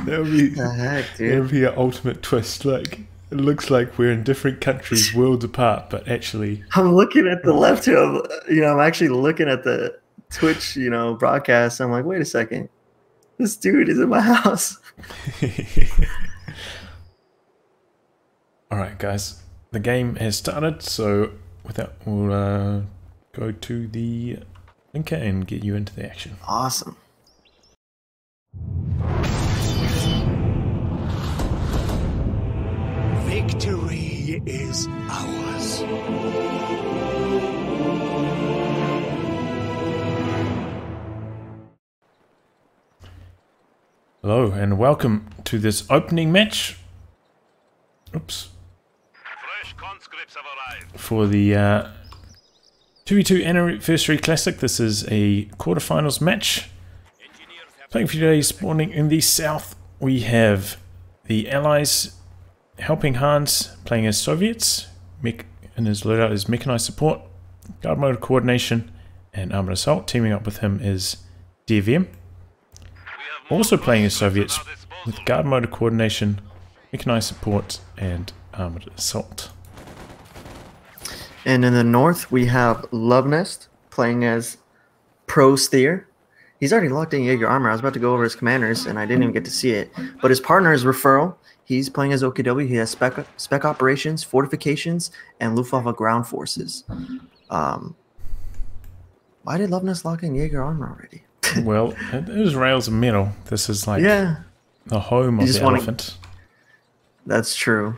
Speaker 1: That would be
Speaker 2: The heck,
Speaker 1: that
Speaker 2: dude?
Speaker 1: would be an ultimate twist. Like it looks like we're in different countries, worlds apart, but actually,
Speaker 2: I'm looking at the left here. I'm actually looking at the Twitch, broadcast. I'm like, wait a second, this dude is in my house.
Speaker 1: all right, guys, the game has started. So with that, we'll go to the linker and get you into the action.
Speaker 2: Awesome.
Speaker 3: Victory is ours.
Speaker 1: Hello and welcome to this opening match. Oops.
Speaker 3: Fresh conscripts have arrived.
Speaker 1: For the 2v2 Anniversary Classic, this is a quarterfinals match. Playing for today, spawning in the south, we have the Allies helping Hans, playing as Soviets, and his loadout is Mechanized Support, Guard Mode Coordination, and Armored Assault. Teaming up with him is DVM. Also playing as Soviets with Guard Mode Coordination, Mechanized Support, and Armored Assault.
Speaker 2: And in the north, we have Love Nest playing as Pro Steer. He's already locked in Jaeger armor. I was about to go over his commanders, and I didn't even get to see it. But his partner is Referral. He's playing as OKW. He has spec operations, fortifications, and Luftwaffe ground forces. Why did Love Nest lock in Jaeger armor already?
Speaker 1: Well, it is Rails and Metal. This is like
Speaker 2: Yeah,
Speaker 1: the home of
Speaker 2: just
Speaker 1: the
Speaker 2: wanna-
Speaker 1: elephant.
Speaker 2: that's true.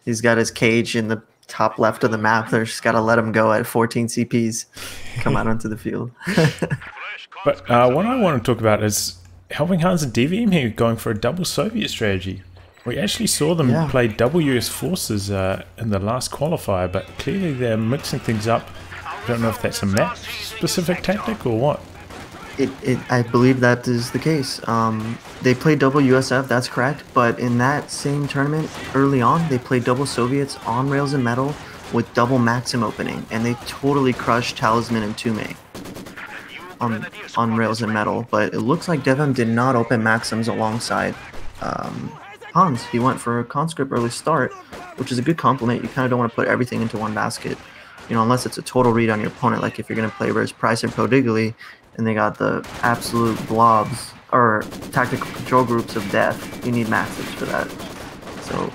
Speaker 2: He's got his cage in the top left of the map. There's just got to let him go at 14 CPs. Come out onto the field.
Speaker 1: But what I want to talk about is helping Hans and DVM here going for a double Soviet strategy. We actually saw them
Speaker 2: Yeah.
Speaker 1: play double US forces in the last qualifier, but clearly they're mixing things up. I don't know if that's a map-specific tactic or what.
Speaker 2: I believe that is the case. They played double USF, that's correct. But in that same tournament, early on, they played double Soviets on Rails and Metal with double Maxim opening, and they totally crushed Talisman and Tume on Rails and Metal. But it looks like Devim did not open Maxims alongside Hans. He went for a conscript early start, which is a good compliment. You kind of don't want to put everything into one basket, unless it's a total read on your opponent. Like if you're going to play Res Price and Prodigali, and they got the absolute blobs or tactical control groups of death, you need Maxims for that. So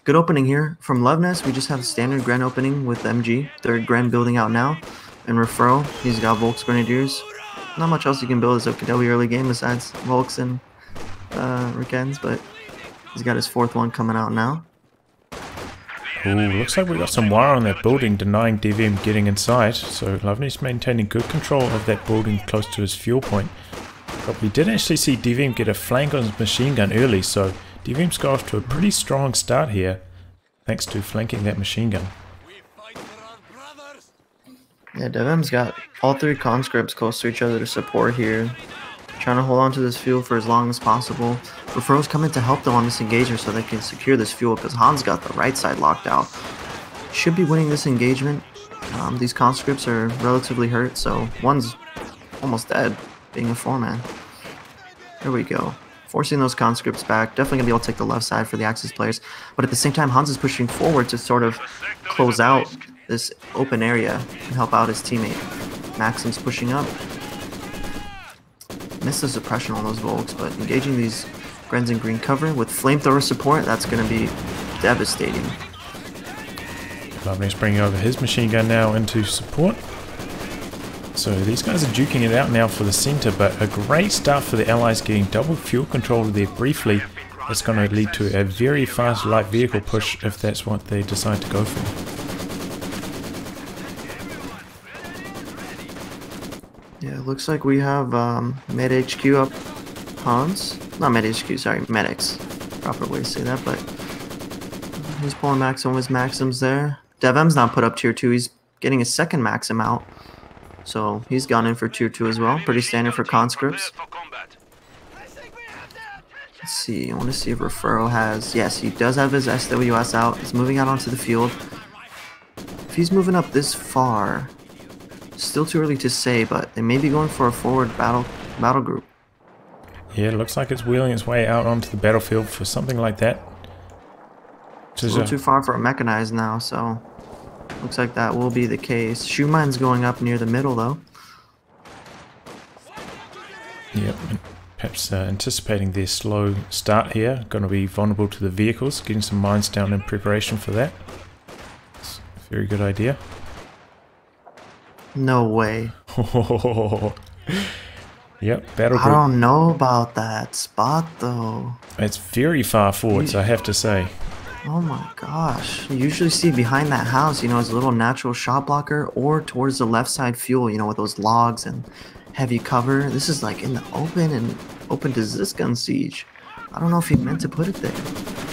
Speaker 2: good opening here from Love Nest. We just have a standard Grand opening with MG, third Grand building out now, and Referral. He's got Volks Grenadiers. Not much else you can build as OKW early game besides Volks and Rikens, but he's got his fourth one coming out now.
Speaker 1: Ooh, looks like we got some wire on that building denying DVM getting inside. So Lovely's maintaining good control of that building close to his fuel point. But we did actually see DVM get a flank on his machine gun early, so DVM's got off to a pretty strong start here, thanks to flanking that machine gun.
Speaker 2: Yeah, DevM's got all three conscripts close to each other to support here. Trying to hold on to this fuel for as long as possible. Referral's coming to help them on this engagement so they can secure this fuel because Hans got the right side locked out. Should be winning this engagement. These conscripts are relatively hurt, so one's almost dead, being a 4-man. There we go. Forcing those conscripts back. Definitely going to be able to take the left side for the Axis players. But at the same time, Hans is pushing forward to sort of close out this open area and help out his teammate. Maxim's pushing up. Missed the suppression on those Volks, but engaging these Grens in green cover with flamethrower support, that's going to be devastating.
Speaker 1: Lovely's bringing over his machine gun now into support. So these guys are duking it out now for the center, but a great start for the Allies getting double fuel control there briefly. That's going to lead to a very fast light vehicle push if that's what they decide to go for.
Speaker 2: Yeah, it looks like we have Med HQ up Hans. Not Med HQ, sorry, Medics. Proper way to say that, but he's pulling back some of his Maxims there. DevM's not put up tier 2, he's getting his second Maxim out. So he's gone in for tier 2 as well. Pretty standard for conscripts. Let's see, I want to see if Referral has... Yes, he does have his SWS out. He's moving out onto the field. If he's moving up this far, still too early to say, but they may be going for a forward battle group.
Speaker 1: Yeah, it looks like it's wheeling its way out onto the battlefield for something like that.
Speaker 2: It's a little too far for a mechanized now, so looks like that will be the case. Schumann's going up near the middle, though.
Speaker 1: Yep, perhaps anticipating their slow start here. Going to be vulnerable to the vehicles, getting some mines down in preparation for that. It's a very good idea.
Speaker 2: No way.
Speaker 1: Yep, battle group.
Speaker 2: I don't know about that spot, though.
Speaker 1: It's very far forwards, I have to say.
Speaker 2: Oh my gosh. You usually see behind that house, you know, as a little natural shot blocker or towards the left side fuel, you know, with those logs and heavy cover. This is like in the open and open to this gun siege. I don't know if he meant to put it there.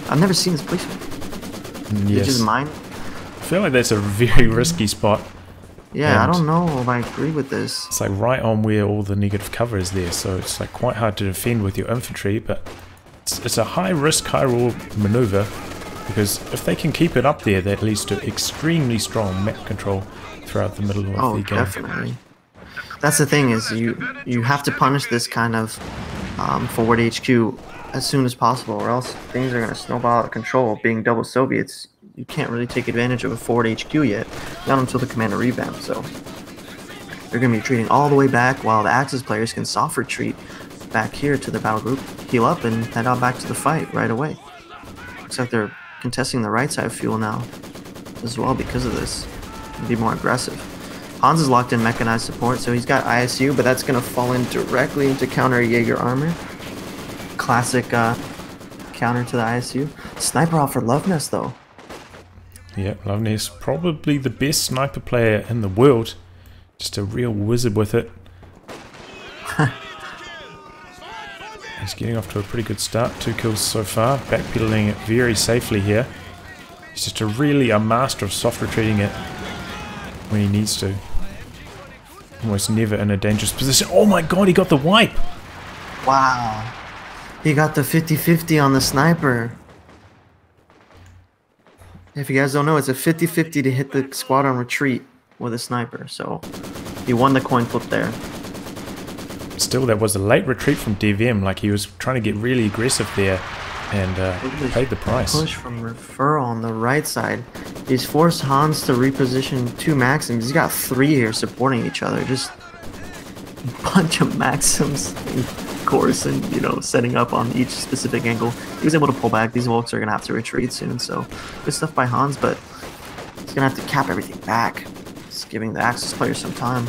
Speaker 2: I've never seen this placement.
Speaker 1: Yes.
Speaker 2: Just mine.
Speaker 1: I feel like that's a very risky spot.
Speaker 2: Yeah,
Speaker 1: And
Speaker 2: I don't know if I agree with this.
Speaker 1: it's like right on where all the negative cover is there, so it's like quite hard to defend with your infantry, but it's a high risk, high reward maneuver. Because if they can keep it up there, that leads to extremely strong map control throughout the middle of the game.
Speaker 2: Definitely. That's the thing is you have to punish this kind of forward HQ as soon as possible, or else things are going to snowball out of control. Being double Soviets, you can't really take advantage of a forward HQ yet, not until the commander revamp. So they're going to be retreating all the way back, while the Axis players can soft retreat back here to the battle group, heal up, and head out back to the fight right away. Looks like they're contesting the right side fuel now as well because of this. Be more aggressive. Hans is locked in mechanized support, so he's got ISU, but that's going to fall in directly into counter Jaeger armor. Classic counter to the ISU. Sniper out for Loveness, though.
Speaker 1: Yep, Loveness, probably the best sniper player in the world. Just a real wizard with it. He's getting off to a pretty good start. 2 kills so far. Backpedaling it very safely here. He's just a master of soft retreating it when he needs to. Almost never in a dangerous position. Oh my god, he got the wipe!
Speaker 2: Wow. He got the 50-50 on the sniper. If you guys don't know, it's a 50-50 to hit the squad on retreat with a sniper. So he won the coin flip there.
Speaker 1: Still, that was a late retreat from DVM. Like, he was trying to get really aggressive there and paid the price.
Speaker 2: Push from Referral on the right side. He's forced Hans to reposition 2 Maxims. He's got 3 here supporting each other. Just a bunch of Maxims in course and, you know, setting up on each specific angle. He was able to pull back. These Volks are going to have to retreat soon, so good stuff by Hans, but he's going to have to cap everything back. Just giving the Axis players some time.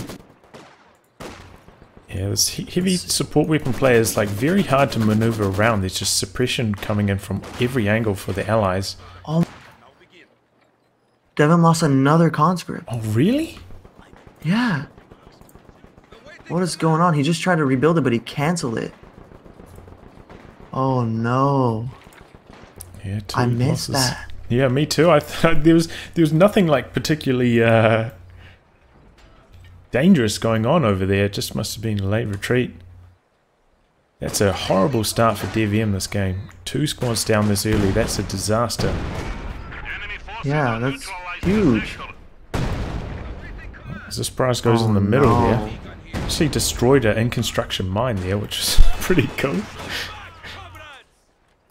Speaker 1: Yeah, this heavy support weapon player is like very hard to maneuver around. There's just suppression coming in from every angle for the allies.
Speaker 2: Oh, Devin lost another conscript.
Speaker 1: Oh, really?
Speaker 2: Yeah. What is going on? He just tried to rebuild it, but he canceled it. Oh no.
Speaker 1: Yeah, two
Speaker 2: I missed
Speaker 1: losses.
Speaker 2: that.
Speaker 1: Yeah, me too. I thought there was nothing like particularly dangerous going on over there. It just must have been a late retreat. That's a horrible start for DVM this game. 2 squads down this early. That's a disaster.
Speaker 2: Yeah, that's huge.
Speaker 1: As this prize goes in the middle there. Actually destroyed an in construction mine there, which is pretty cool.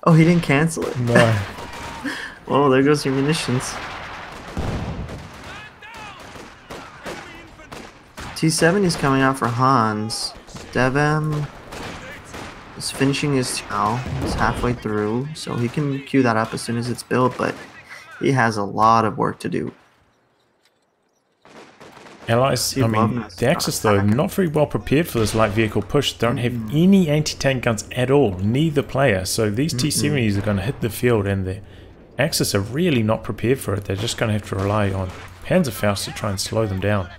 Speaker 2: Oh, he didn't cancel it.
Speaker 1: No.
Speaker 2: Oh, there goes your munitions. T70 is coming out for Hans. Devem is finishing his chow. He's halfway through, so he can queue that up as soon as it's built, but he has a lot of work to do.
Speaker 1: Allies, I mean, the Axis though, not very well prepared for this light vehicle push. Don't have any anti-tank guns at all, neither player. So these T-70s are going to hit the field, and the Axis are really not prepared for it. They're just going to have to rely on Panzerfaust to try and slow them down.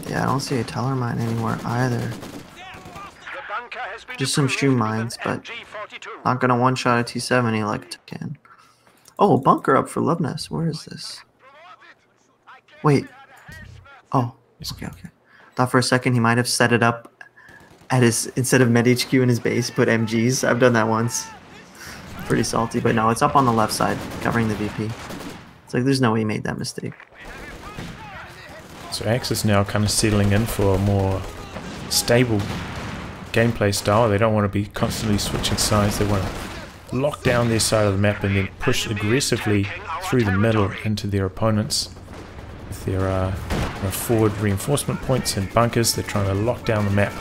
Speaker 2: Yeah, I don't see a teller mine anywhere either. Just some shoe mines, but not going to one-shot a T-70 like it can. Oh, bunker up for Loveness. Where is this? Wait. Oh, okay. Thought for a second he might have set it up at his, instead of Med HQ in his base, put MGs. I've done that once. Pretty salty, but no, it's up on the left side, covering the VP. It's like there's no way he made that mistake.
Speaker 1: So Axis now kind of settling in for a more stable gameplay style. They don't want to be constantly switching sides. They want to lock down their side of the map and then push aggressively through the middle into their opponents. With their forward reinforcement points and bunkers, they're trying to lock down the map.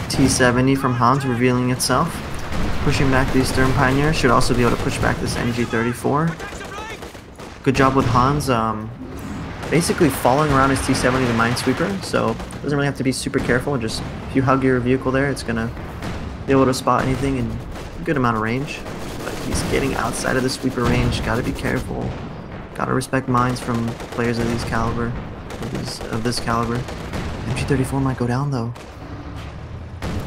Speaker 2: T70 from Hans revealing itself. Pushing back these Stern Pioneers. Should also be able to push back this MG34. Good job with Hans. Basically following around his T70 the Minesweeper, so doesn't really have to be super careful. Just if you hug your vehicle there, it's gonna be able to spot anything in a good amount of range. But he's getting outside of the sweeper range. Gotta be careful. Gotta respect mines from players of these caliber, of this caliber. MG34 might go down though.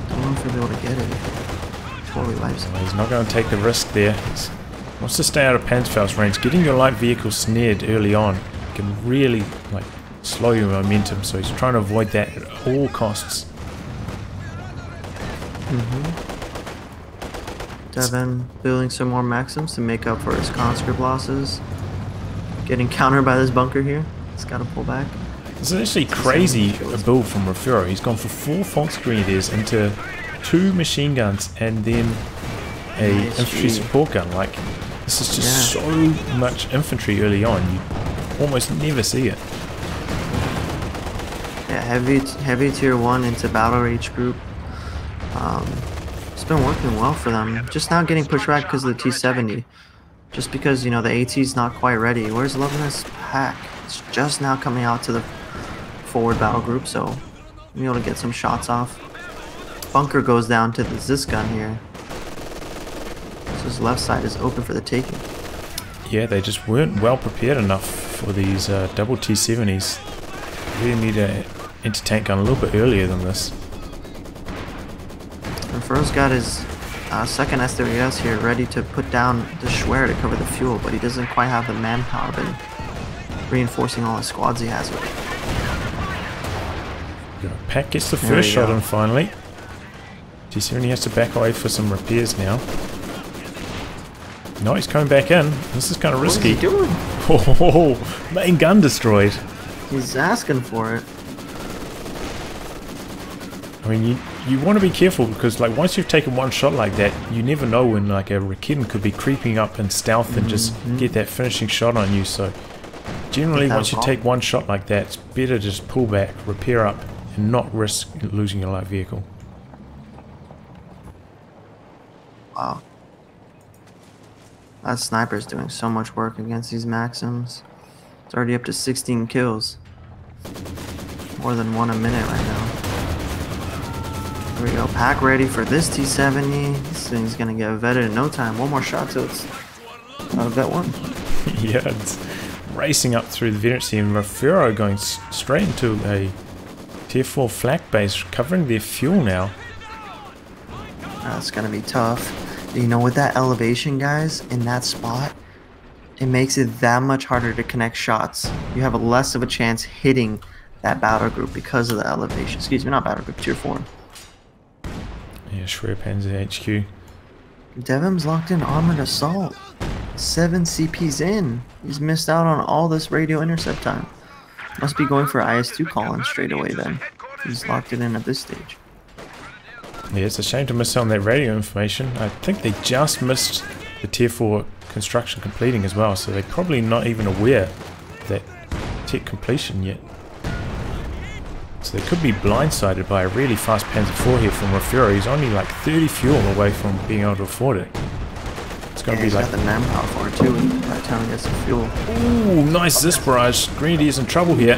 Speaker 2: Don't know if he'll be able to get it. Totally wipes him.
Speaker 1: He's not going to take the risk there. He wants to stay out of Panzerfaust range. Getting your light vehicle snared early on can really slow your momentum, so he's trying to avoid that at all costs.
Speaker 2: Devin building some more Maxims to make up for his conscript losses. Getting countered by this bunker here. He's got to pull back.
Speaker 1: This is actually crazy a build from Refuro. He's gone for 4 Volksgrenadiers into 2 machine guns and then a infantry support gun. Like, this is just so much infantry early on. You almost never see it.
Speaker 2: Yeah, heavy tier 1 into battle rage group. It's been working well for them. Just now getting pushed back because of the T70. Just because, you know, the AT's not quite ready. Where's Loveness pack? It's just now coming out to the forward battle group, so we'll be able to get some shots off. Bunker goes down to the Zis gun here. So his left side is open for the taking.
Speaker 1: Yeah, they just weren't well prepared enough for these double T70s. Really need an anti-tank gun a little bit earlier than this.
Speaker 2: And Furrow's got his second S30S here ready to put down the Schwer to cover the fuel, but he doesn't quite have the manpower and reinforcing all the squads he has with it.
Speaker 1: Pack gets the first shot in finally. T70 has to back away for some repairs now. No, he's coming back in. This is kind of risky.
Speaker 2: What is he doing?
Speaker 1: Oh, main gun destroyed.
Speaker 2: He's asking for it.
Speaker 1: I mean, you want to be careful because once you've taken one shot like that, you never know when a Raketen could be creeping up in stealth and just get that finishing shot on you. So generally once you take one shot like that, it's better to just pull back, repair up, and not risk losing your light vehicle.
Speaker 2: Wow. That sniper's doing so much work against these Maxims. It's already up to 16 kills. More than 1 a minute right now. Here we go. Pack ready for this T70. This thing's gonna get vetted in no time. One more shot till it's out of that one.
Speaker 1: Yeah, it's racing up through the Veneracy, and Rafuro going straight into a tier 4 flak base, covering their fuel now.
Speaker 2: That's gonna be tough. You know, with that elevation, guys, in that spot, it makes it that much harder to connect shots. You have less of a chance hitting that battle group because of the elevation. Excuse me, not battle group, tier 4.
Speaker 1: Yeah, Schwerpanzer HQ.
Speaker 2: Devim's locked in armored assault. 7 CPs in. He's missed out on all this radio intercept time. Must be going for IS-2 call-in straight away then. He's locked it in at this stage.
Speaker 1: Yeah, it's a shame to miss out on that radio information. I think they just missed the tier 4 construction completing as well, so they're probably not even aware of that tech completion yet. So they could be blindsided by a really fast Panzer IV here from Rafuro. He's only like 30 fuel away from being able to afford it. It's going to be like...
Speaker 2: He's got the manpower for it too by the time he gets the fuel.
Speaker 1: Ooh, nice this barrage. Grenadier's in trouble here.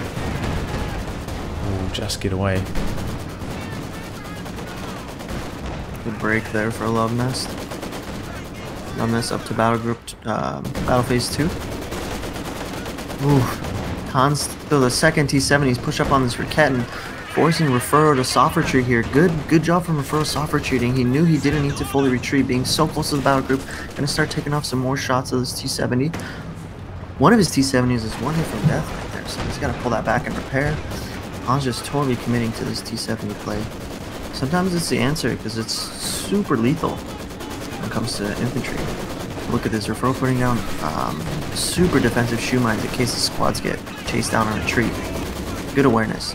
Speaker 1: Ooh, just get away.
Speaker 2: Good break there for Love Nest. Love Nest up to battle group, battle phase 2. Ooh, Hans, so the second T-70s push up on this Raketin, forcing Rafuro to soft retreat here. Good job from Rafuro soft retreating. He knew he didn't need to fully retreat, being so close to the battle group. Gonna start taking off some more shots of this T-70. One of his T-70s is one hit from death right there, so he's gotta pull that back and repair. Hans just totally committing to this T-70 play. Sometimes it's the answer because it's super lethal when it comes to infantry. Look at this, Rafuro putting down super defensive shoe mines in case the squads get chased down on retreat. Good awareness.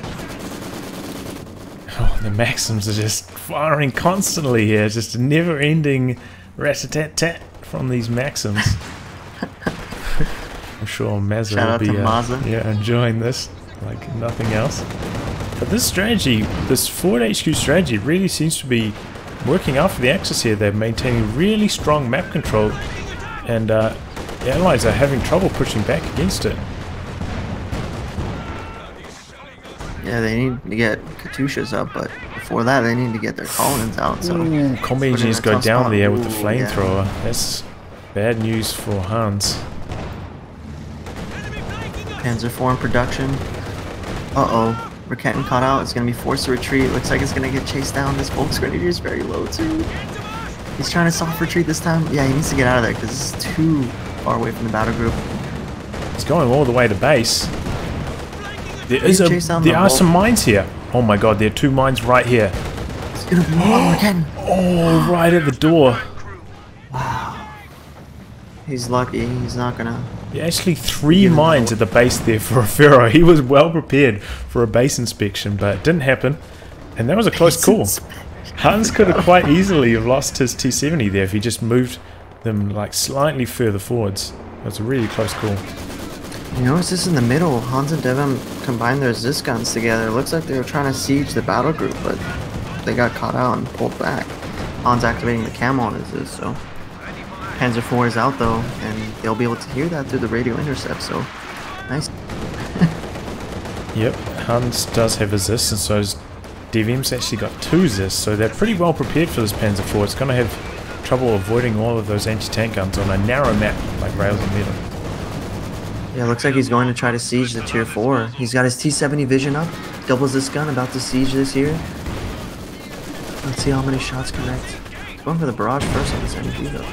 Speaker 1: Oh, the Maxims are just firing constantly here. Just a never-ending rat-a-tat-tat from these Maxims. I'm sure Mazza will be enjoying this like nothing else. But this strategy, this forward HQ strategy, really seems to be working out for the Axis here. They're maintaining really strong map control, and the Allies are having trouble pushing back against it.
Speaker 2: Yeah, they need to get Katyushas up, but before that, they need to get their Collins out. So,
Speaker 1: combi engineers go down there with the flamethrower. Yeah. That's bad news for Hans.
Speaker 2: Panzer IV in production. Uh-oh. Raketin caught out. It's going to be forced to retreat. Looks like it's going to get chased down. This Volks Grenadier is very low, too. He's trying to soft retreat this time. Yeah, he needs to get out of there because this is too far away from the battle group.
Speaker 1: It's going all the way to base. There are some mines here. Oh my god, there are 2 mines right here.
Speaker 2: It's going to blow up Raketin.
Speaker 1: Oh, right at the door.
Speaker 2: Wow. He's lucky. He's not going to...
Speaker 1: Yeah, actually 3 mines at the base there for Rafuro. He was well prepared for a base inspection, but it didn't happen. And that was a close call. Hans could have quite easily have lost his T-70 there if he just moved them like slightly further forwards. That was a really close call.
Speaker 2: You notice this in the middle. Hans and Devim combined their Zis guns together. It looks like they were trying to siege the battle group, but they got caught out and pulled back. Hans activating the camo on his Zis, so... Panzer IV is out though, and they'll be able to hear that through the radio intercept, so nice.
Speaker 1: Yep, Hans does have a Zis, and so DVM's actually got 2 Zis, so they're pretty well prepared for this Panzer IV. It's going to have trouble avoiding all of those anti-tank guns on a narrow map like Rails and Metal.
Speaker 2: Yeah, looks like he's going to try to siege the tier 4. He's got his T-70 vision up, doubles this gun, about to siege this here. Let's see how many shots connect. He's going for the barrage first on this MG though.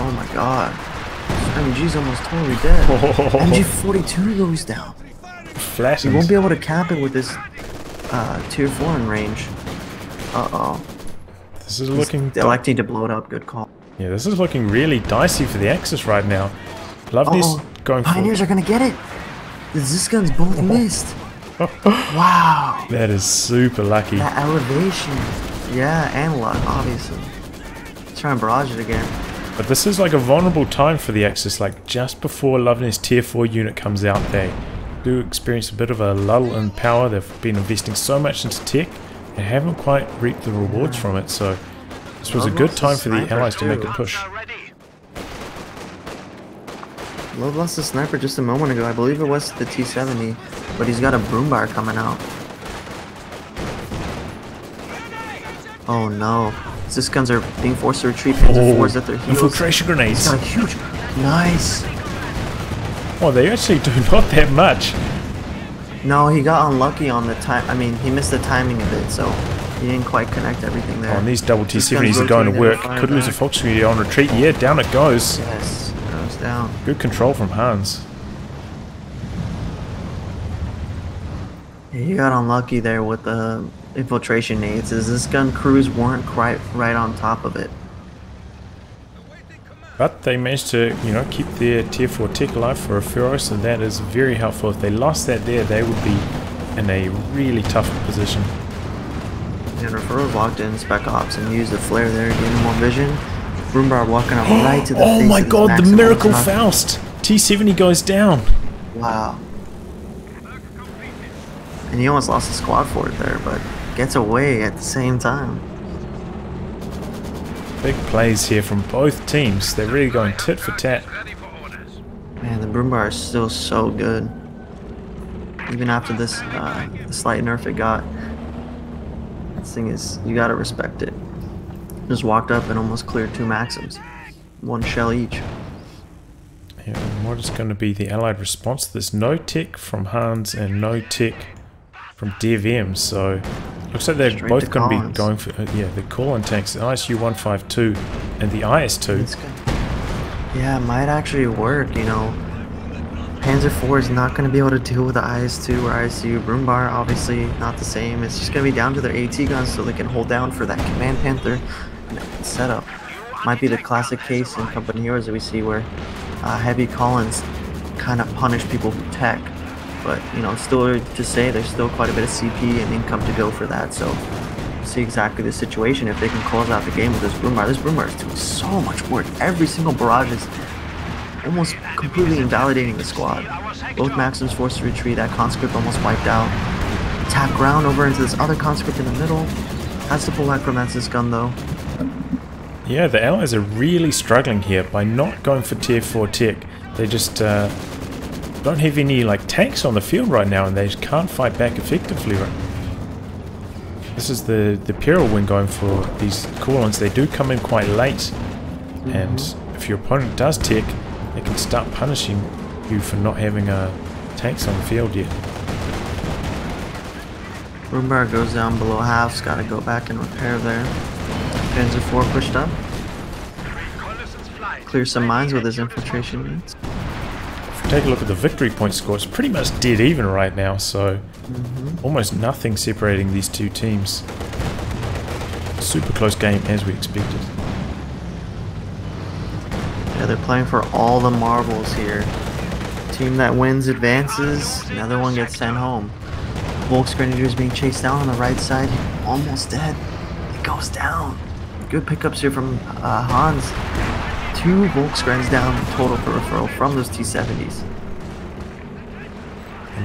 Speaker 2: Oh my god. MG's almost totally dead. MG42 goes down.
Speaker 1: Flashes.
Speaker 2: He won't be able to cap it with this tier 4 in range. Uh-oh.
Speaker 1: This is looking...
Speaker 2: electing to blow it up. Good call.
Speaker 1: Yeah, this is looking really dicey for the Axis right now. Love this going for...
Speaker 2: Pioneers are going to get it. The Zis guns both missed. Wow.
Speaker 1: That is super lucky.
Speaker 2: That elevation. Yeah, and luck, obviously. Let's try and barrage it again.
Speaker 1: But this is like a vulnerable time for the Axis, like just before Loveness tier 4 unit comes out, they do experience a bit of a lull in power. They've been investing so much into tech and haven't quite reaped the rewards from it, so this was a good time for the Allies to make a push.
Speaker 2: Love lost the sniper just a moment ago. I believe it was the T-70, but he's got a Broombar coming out. Oh no. This guns are being forced to retreat. Panzer IVs at their heels.
Speaker 1: Infiltration grenades.
Speaker 2: He's got a huge. Nice.
Speaker 1: Oh, they actually do not that much.
Speaker 2: No, he got unlucky on the time. I mean, he missed the timing a bit, so he didn't quite connect everything there.
Speaker 1: Oh, and these double
Speaker 2: This
Speaker 1: T70s
Speaker 2: gun's
Speaker 1: are going to
Speaker 2: rotating
Speaker 1: work.
Speaker 2: fire
Speaker 1: Could lose a
Speaker 2: back.
Speaker 1: Volkswagen on retreat. Yeah, down it goes.
Speaker 2: Yes, goes down.
Speaker 1: Good control from Hans.
Speaker 2: Yeah, he got unlucky there with the infiltration nades, as this gun crews weren't quite right on top of it.
Speaker 1: But they managed to, you know, keep their tier 4 tech alive for a Furo, so that is very helpful. If they lost that there, they would be in a really tough position.
Speaker 2: And Refero's locked in Spec Ops and used the flare there, gaining more vision. Broombar walking up right to the
Speaker 1: Oh
Speaker 2: face
Speaker 1: my
Speaker 2: of this
Speaker 1: god, the
Speaker 2: Maxim
Speaker 1: Miracle
Speaker 2: on top.
Speaker 1: Faust! T70 goes down.
Speaker 2: Wow. And he almost lost the squad for it there, but gets away at the same time.
Speaker 1: Big plays here from both teams. They're really going tit for tat.
Speaker 2: Man, the Broombar is still so good. Even after this slight nerf it got. This thing is, you gotta respect it. Just walked up and almost cleared 2 Maxims. 1 shell each.
Speaker 1: Yeah, and what is going to be the allied response? There's no tech from Hans and no tech from DevM, so looks like they're
Speaker 2: Straight
Speaker 1: both
Speaker 2: to
Speaker 1: going to be
Speaker 2: Collins.
Speaker 1: going for the call-in tanks, the ISU-152 and the IS-2.
Speaker 2: It's good. Yeah, it might actually work, you know. Panzer IV is not going to be able to deal with the IS-2 or ISU. Broombar, obviously, not the same. It's just going to be down to their AT guns so they can hold down for that Command Panther setup. Might be the classic case in Company Heroes that we see where heavy Collins kind of punish people who tech. But, you know, still to say there's still quite a bit of CP and income to go for that. So, see exactly the situation if they can close out the game with this Broombar. This Broombar is doing so much work. Every single barrage is almost completely invalidating the squad. Both Maxims forced to retreat. That conscript almost wiped out. Tap ground over into this other conscript in the middle. Has to pull back from this gun though.
Speaker 1: Yeah, the allies are really struggling here by not going for tier 4 tech. They just don't have any like tanks on the field right now, and they just can't fight back effectively. This is the Peril wing going for these call-ins. They do come in quite late, and if your opponent does tech, they can start punishing you for not having tanks on the field yet.
Speaker 2: Broombar goes down below half. Got to go back and repair there. Panzer IV pushed up. Clear some mines with his infiltration needs.
Speaker 1: If we take a look at the victory point score, it's pretty much dead even right now, so almost nothing separating these two teams. Super close game as we expected.
Speaker 2: Yeah, they're playing for all the marbles here. Team that wins advances, another one gets sent home. Volks Grenadiers being chased down on the right side, almost dead. It goes down. Good pickups here from Hans. 2 Volksgrens down total for referral from those T70s.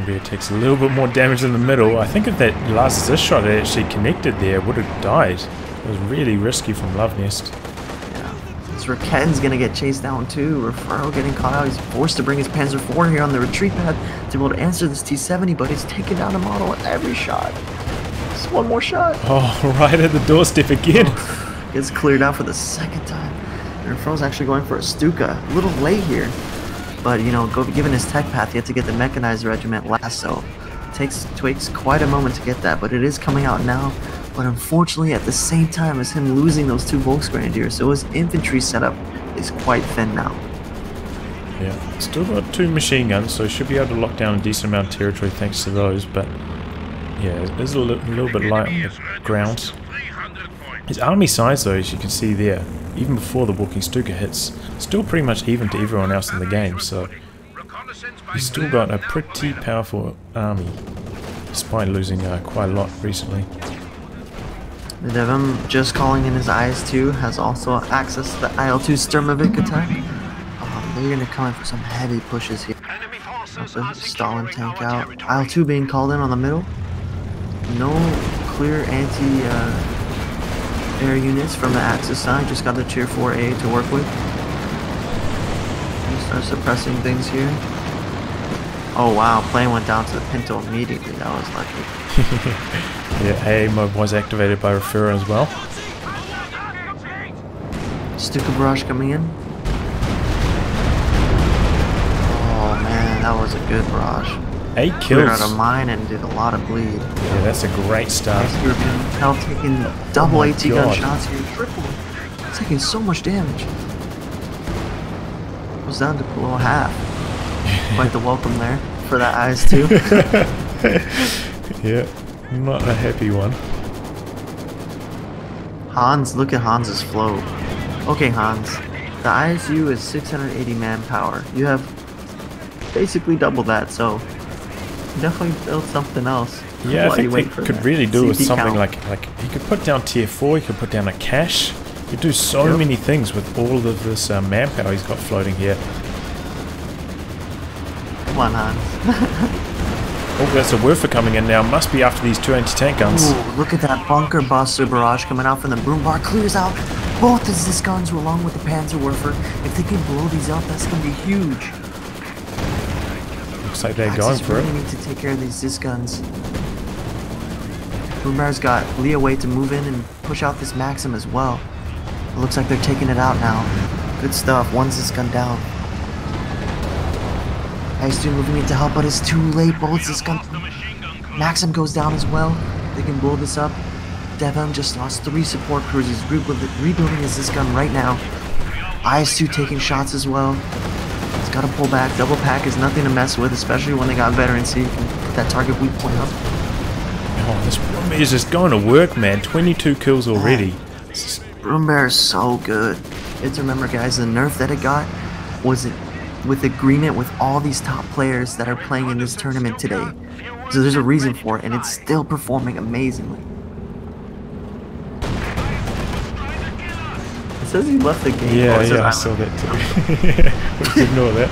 Speaker 1: Beer takes a little bit more damage in the middle. I think if that last assist shot had actually connected there, it would have died. It was really risky from Love Nest.
Speaker 2: Yeah. This Raken's gonna get chased down too. Referral getting caught out. He's forced to bring his Panzer IV here on the retreat pad to be able to answer this T70, but he's taking down a model at every shot. Just one more shot.
Speaker 1: Oh, right at the doorstep again.
Speaker 2: Gets cleared out for the 2nd time. And Referral's actually going for a Stuka. A little late here. But, you know, given his tech path, he had to get the mechanized regiment last, so it takes quite a moment to get that, but it is coming out now. But unfortunately, at the same time as him losing those 2 Volksgrenadiers, so his infantry setup is quite thin now.
Speaker 1: Yeah, still got 2 machine guns, so should be able to lock down a decent amount of territory thanks to those, but yeah, it is a little bit light on the ground. His army size, though, as you can see there, even before the walking Stuka hits, still pretty much even to everyone else in the game, so he's still got a pretty powerful army, despite losing quite a lot recently.
Speaker 2: The Devim just calling in his IS-2 has also access to the IL-2 Sturmovik attack. They're going to come in for some heavy pushes here. Also, Stalin tank out. IL-2 being called in on the middle. No clear anti-air units from the Axis side. Just got the Tier 4A to work with. Start suppressing things here. Oh wow, plane went down to the Pinto immediately. That was lucky.
Speaker 1: Yeah, AA mode was activated by Referrer as well.
Speaker 2: Stuka barrage coming in. Oh man, that was a good barrage.
Speaker 1: 8
Speaker 2: Cleared out
Speaker 1: kills.
Speaker 2: of mine and did a lot of bleed.
Speaker 1: Yeah, that's a great start.
Speaker 2: Nice European Hell taking double
Speaker 1: my
Speaker 2: AT gun
Speaker 1: God.
Speaker 2: shots here. Triple. Taking so much damage. Was down to below half. Quite the welcome there for that IS-2.
Speaker 1: Yeah, not a happy one.
Speaker 2: Hans, look at Hans's flow. Okay, Hans. The ISU is 680 manpower. You have basically double that, so definitely build something else.
Speaker 1: Yeah,
Speaker 2: While
Speaker 1: I think
Speaker 2: you
Speaker 1: they
Speaker 2: wait for
Speaker 1: could
Speaker 2: that
Speaker 1: really do with
Speaker 2: CP
Speaker 1: something
Speaker 2: count.
Speaker 1: like you could put down tier 4, you could put down a cache. You could do so many things with all of this manpower he's got floating here.
Speaker 2: Come on, Hans.
Speaker 1: Oh, there's a Werfer coming in now. Must be after these 2 anti-tank guns.
Speaker 2: Ooh, look at that bunker buster barrage coming out from the broom bar. Clears out both of these guns along with the Panzerwerfer. If they can blow these up, that's going to be huge.
Speaker 1: Looks like they're
Speaker 2: Axis
Speaker 1: going for
Speaker 2: really
Speaker 1: it.
Speaker 2: need to take care of these Zis guns. Broombar's got Leeway to move in and push out this Maxim as well. It looks like they're taking it out now. Good stuff. One Zis gun down. IS-2 moving in to help, but it's too late. Both Zis gun. Maxim goes down as well. They can blow this up. Devon just lost 3 support crews. He's rebuilding his Zis gun right now. IS-2 taking shots as well. He's got to pull back. Double pack is nothing to mess with, especially when they got veterans, so you can put that target weak point up.
Speaker 1: Oh, this Broom is just going to work, man. 22 kills already.
Speaker 2: Broom Bear is so good. You have to remember, guys, the nerf that it got was with agreement with all these top players that are playing in this tournament today. So there's a reason for it, and it's still performing amazingly. It says he left the game.
Speaker 1: Yeah,
Speaker 2: Oh, it says
Speaker 1: yeah, I
Speaker 2: I
Speaker 1: saw
Speaker 2: left.
Speaker 1: that too. Ignore that.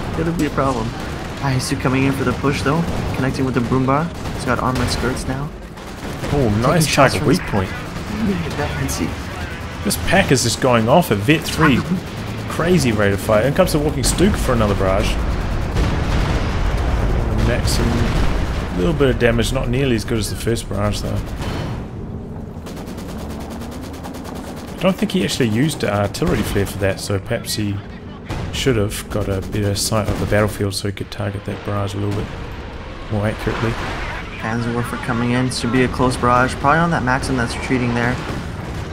Speaker 2: It's gonna be a problem. ISU coming in for the push though, connecting with the broom bar. He's got armored skirts now.
Speaker 1: Oh, nice
Speaker 2: shots
Speaker 1: target
Speaker 2: from
Speaker 1: weak
Speaker 2: his-
Speaker 1: point.
Speaker 2: Veterancy.
Speaker 1: This pack is just going off at Vet 3. Crazy rate of fire. In comes the walking Stuka for another barrage. Maxim, a little bit of damage, not nearly as good as the first barrage though. I don't think he actually used artillery flare for that, so perhaps he should have got a better sight of the battlefield so he could target that barrage a little bit more accurately.
Speaker 2: Panzerwerfer coming in. Should be a close barrage. Probably on that Maxim that's retreating there.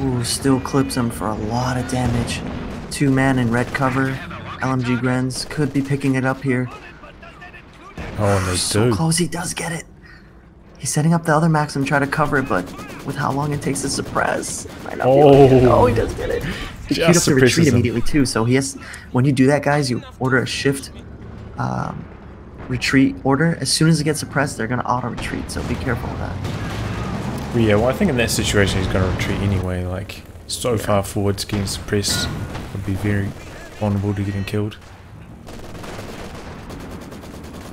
Speaker 2: Ooh, still clips him for a lot of damage. 2 man in red cover. LMG Grens could be picking it up here.
Speaker 1: Oh, and they
Speaker 2: So
Speaker 1: do.
Speaker 2: close, he does get it. He's setting up the other Maxim, try to cover it, but with how long it takes to suppress, might not be able to get it. Oh, he does get it. He queued up
Speaker 1: Just
Speaker 2: the retreat
Speaker 1: suppresses him.
Speaker 2: immediately too, so he has. When you do that, guys, you order a shift retreat order. As soon as it gets suppressed, they're gonna auto retreat. So be careful of that.
Speaker 1: Well, yeah, well, I think in that situation he's going to retreat anyway. Like, so far forwards, getting suppressed would be very vulnerable to getting killed.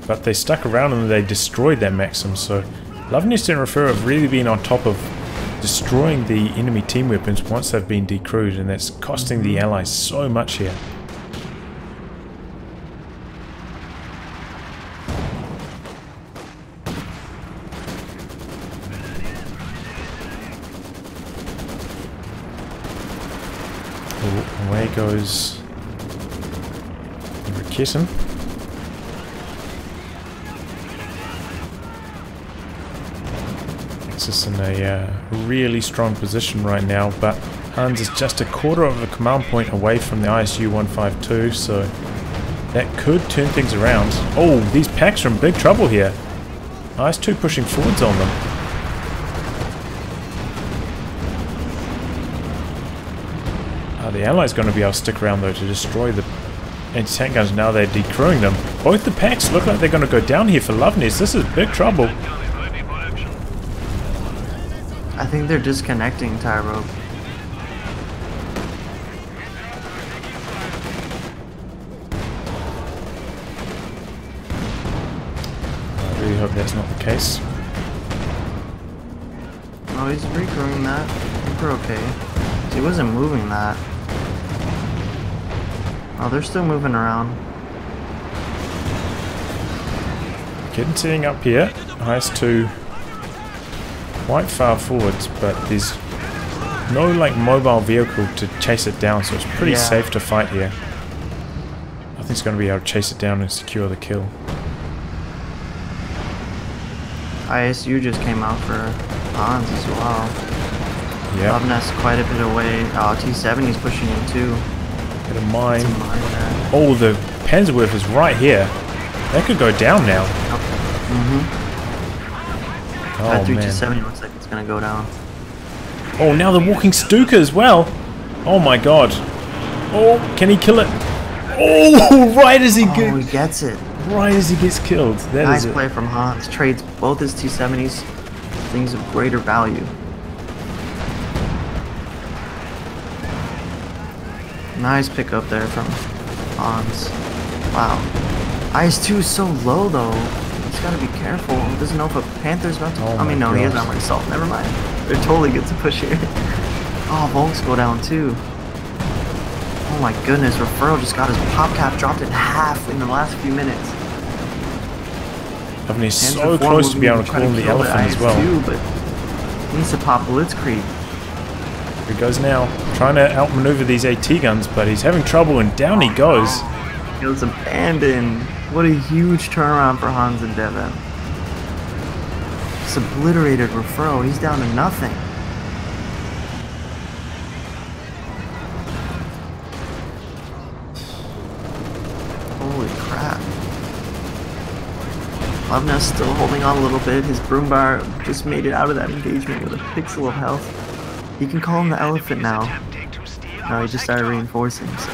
Speaker 1: But they stuck around and they destroyed that Maxim, so Loveness and Refer have really been on top of destroying the enemy team weapons once they've been decrewed, and that's costing the allies so much here. Away goes Raketin. Axis in a really strong position right now, but Hans is just a quarter of a command point away from the ISU 152, so that could turn things around. Oh, these packs are in big trouble here. IS-2 pushing forwards on them. The Allies going to be able to stick around though to destroy the anti-tank guns. Now they're decrewing them. Both the packs look like they're going to go down here for Loveness. This is big trouble.
Speaker 2: I think they're disconnecting Tyro.
Speaker 1: I really hope that's not the case.
Speaker 2: Oh, he's recrewing that. I think we're okay. He wasn't moving that. Oh, they're still moving around.
Speaker 1: Getting sitting up here. IS-2 quite far forwards, but there's no like mobile vehicle to chase it down, so it's pretty safe to fight here. I think it's going to be able to chase it down and secure the kill.
Speaker 2: ISU just came out for Hans as well.
Speaker 1: Yeah.
Speaker 2: Loveness quite a bit away. T70's pushing in too.
Speaker 1: Get a mine. Oh, the Panzerwerfer is right here. That could go down now.
Speaker 2: Mm-hmm.
Speaker 1: Oh,
Speaker 2: that 3
Speaker 1: man.
Speaker 2: T70 looks like it's going to go down.
Speaker 1: Oh, now the walking Stuka as well. Oh my god. Oh, can he kill it? Oh, right as he
Speaker 2: Oh, he gets it.
Speaker 1: Right as he gets killed. That
Speaker 2: Nice
Speaker 1: is
Speaker 2: play from Hans. Trades both his T70s, things of greater value. Nice pickup there from Hans. Wow. IS-2 is so low though. He's got to be careful. He doesn't know if a Panther's about to...
Speaker 1: Oh
Speaker 2: I mean, no,
Speaker 1: my
Speaker 2: he has
Speaker 1: gosh.
Speaker 2: armored assault. Never mind. They're totally good to push here. Oh, Volks go down too. Oh my goodness, Referral just got his pop cap dropped in half in the last few minutes.
Speaker 1: I mean, he's
Speaker 2: Panzer
Speaker 1: so
Speaker 2: IV
Speaker 1: close
Speaker 2: will
Speaker 1: to be able to
Speaker 2: try
Speaker 1: call the
Speaker 2: kill
Speaker 1: elephant as well.
Speaker 2: IS-2, but he needs to pop Blitzkrieg.
Speaker 1: Here he goes now. Trying to outmaneuver these AT guns, but he's having trouble and down he goes.
Speaker 2: Feels abandoned. What a huge turnaround for Hans and Devin. Just obliterated Referral. He's down to nothing. Holy crap. Loveness still holding on a little bit. His Broombar just made it out of that engagement with a pixel of health. He can call him the elephant now. No, he just started reinforcing, so.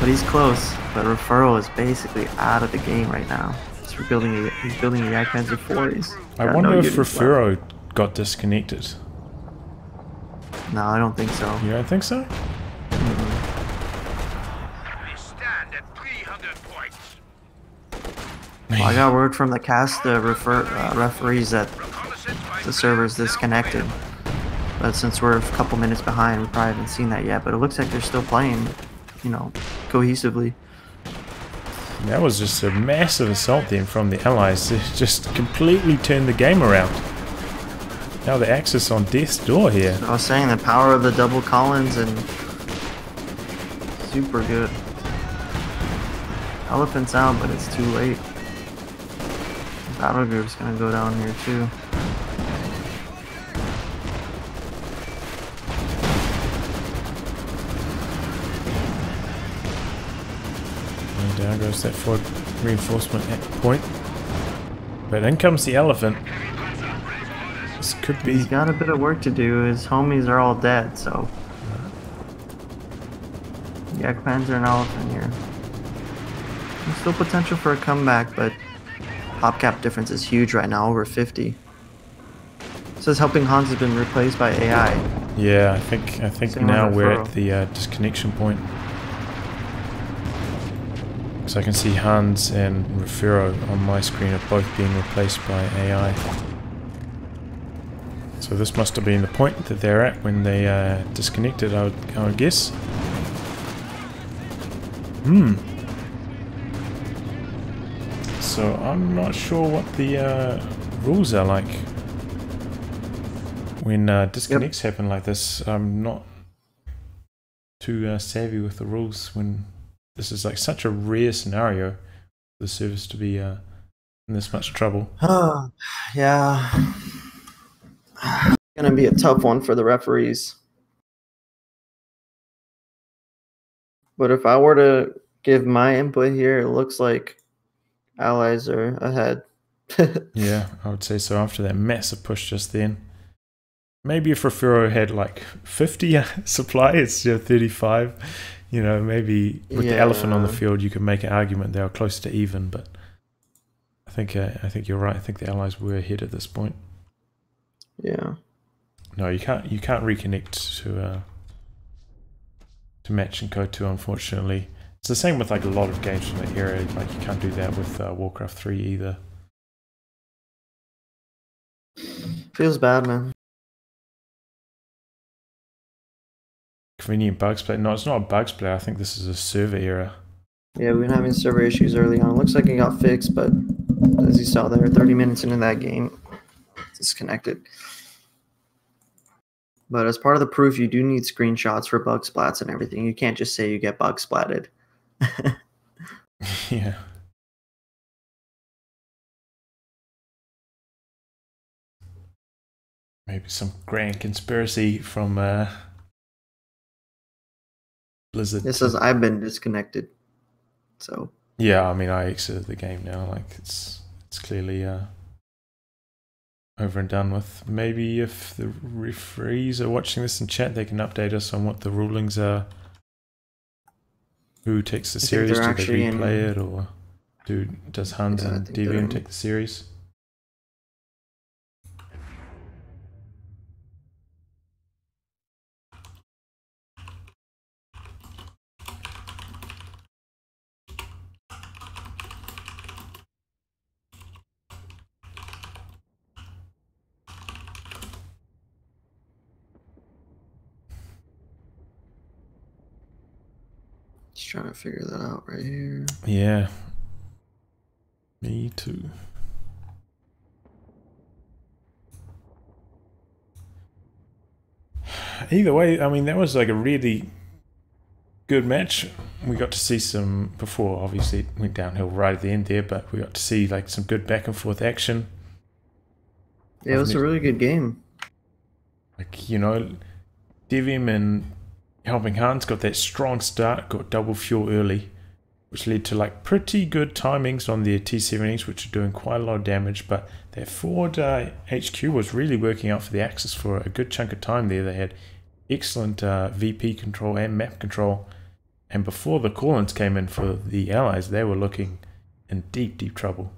Speaker 2: But he's close. But Referral is basically out of the game right now. He's building the Panzer IV.
Speaker 1: I wonder if Referral got disconnected.
Speaker 2: No, I don't think so.
Speaker 1: You don't think so?
Speaker 3: We stand at 300 points.
Speaker 2: Well, I got word from the cast referees that the server's disconnected. But since we're a couple minutes behind, we probably haven't seen that yet. But it looks like they're still playing, you know, cohesively.
Speaker 1: That was just a massive assault then from the Allies. They just completely turned the game around. Now the Axis on death's door here.
Speaker 2: I was saying the power of the double Collins and super good. Elephant's out, but it's too late. Battle group's gonna go down here too.
Speaker 1: And down goes that forward reinforcement point. But in comes the elephant. This could be...
Speaker 2: He's got a bit of work to do. His homies are all dead, so... Yak Panzer and Elephant here. There's still potential for a comeback, but pop cap difference is huge right now, over 50. Says helping Hans has been replaced by AI.
Speaker 1: Yeah, I think
Speaker 2: Same
Speaker 1: now
Speaker 2: with
Speaker 1: we're
Speaker 2: Referral.
Speaker 1: at the disconnection point. So I can see Hans and Refero on my screen are both being replaced by AI. So this must have been the point that they're at when they disconnected, I would guess. So I'm not sure what the rules are like when disconnects happen like this. I'm not too savvy with the rules when this is like such a rare scenario for the service to be in this much trouble.
Speaker 2: Yeah. Gonna be a tough one for the referees. But if I were to give my input here, it looks like Allies are ahead.
Speaker 1: Yeah, I would say so after that massive push just then. Maybe if Refero had like 50 supply, it's 35. You know, maybe with the elephant on the field, you could make an argument they were close to even. But I think you're right. I think the Allies were ahead at this point.
Speaker 2: Yeah.
Speaker 1: No, you can't reconnect to match and code 2, unfortunately. It's the same with like a lot of games from the era. Like you can't do that with Warcraft 3 either.
Speaker 2: Feels bad, man.
Speaker 1: Convenient bug split. No, it's not a bug split. I think this is a server error.
Speaker 2: Yeah, we've been having server issues early on. Looks like it got fixed, but as you saw there, 30 minutes into that game, disconnected. But as part of the proof, you do need screenshots for bug splats and everything. You can't just say you get bug splatted.
Speaker 1: Yeah. Maybe some grand conspiracy from Blizzard.
Speaker 2: It says I've been disconnected. So
Speaker 1: yeah, I mean, I exited the game now. Like it's clearly over and done with. Maybe if the referees are watching this in chat, they can update us on what the rulings are. Who takes the series? Do they replay it, or does Hans and Deviant take the series?
Speaker 2: Just trying to figure that out right here.
Speaker 1: Yeah. Me too. Either way, I mean, that was like a really good match. We got to see some, before obviously it went downhill right at the end there, but we got to see like some good back and forth action.
Speaker 2: Yeah, it was a really good game.
Speaker 1: Like, you know, Devim and Helping Hans got that strong start, got double fuel early, which led to like pretty good timings on their T70s, which are doing quite a lot of damage, but their forward HQ was really working out for the Axis for a good chunk of time there. They had excellent VP control and map control, and before the call-ins came in for the Allies, they were looking in deep, deep trouble.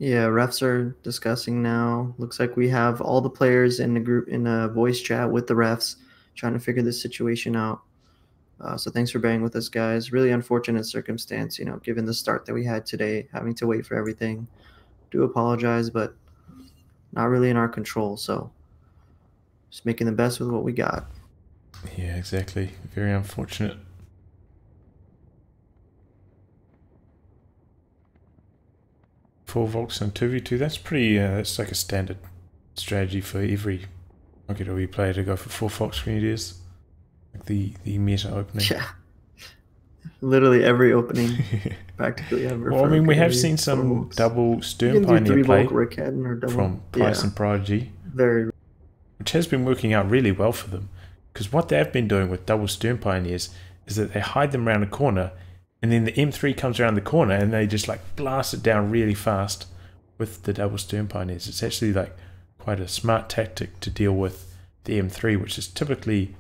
Speaker 2: Yeah, refs are discussing now. Looks like we have all the players in the group in a voice chat with the refs, trying to figure this situation out. So thanks for bearing with us, guys. Really unfortunate circumstance, you know, given the start that we had today, having to wait for everything. Do apologize, but not really in our control. So just making the best with what we got.
Speaker 1: Yeah, exactly. Very unfortunate. Four Volks and 2v2, that's pretty, that's like a standard strategy for every OKW player to go for 4 Fox grenadiers. Like the meta opening.
Speaker 2: Yeah. Literally every opening, practically ever.
Speaker 1: Well, I mean, we have seen some double Stern Pioneer play from Price and Prodigy, which has been working out really well for them. Because what they've been doing with double Stern Pioneers is that they hide them around a corner, and then the M3 comes around the corner, and they just like blast it down really fast with the double Stern Pioneers. It's actually like quite a smart tactic to deal with the M3, which is typically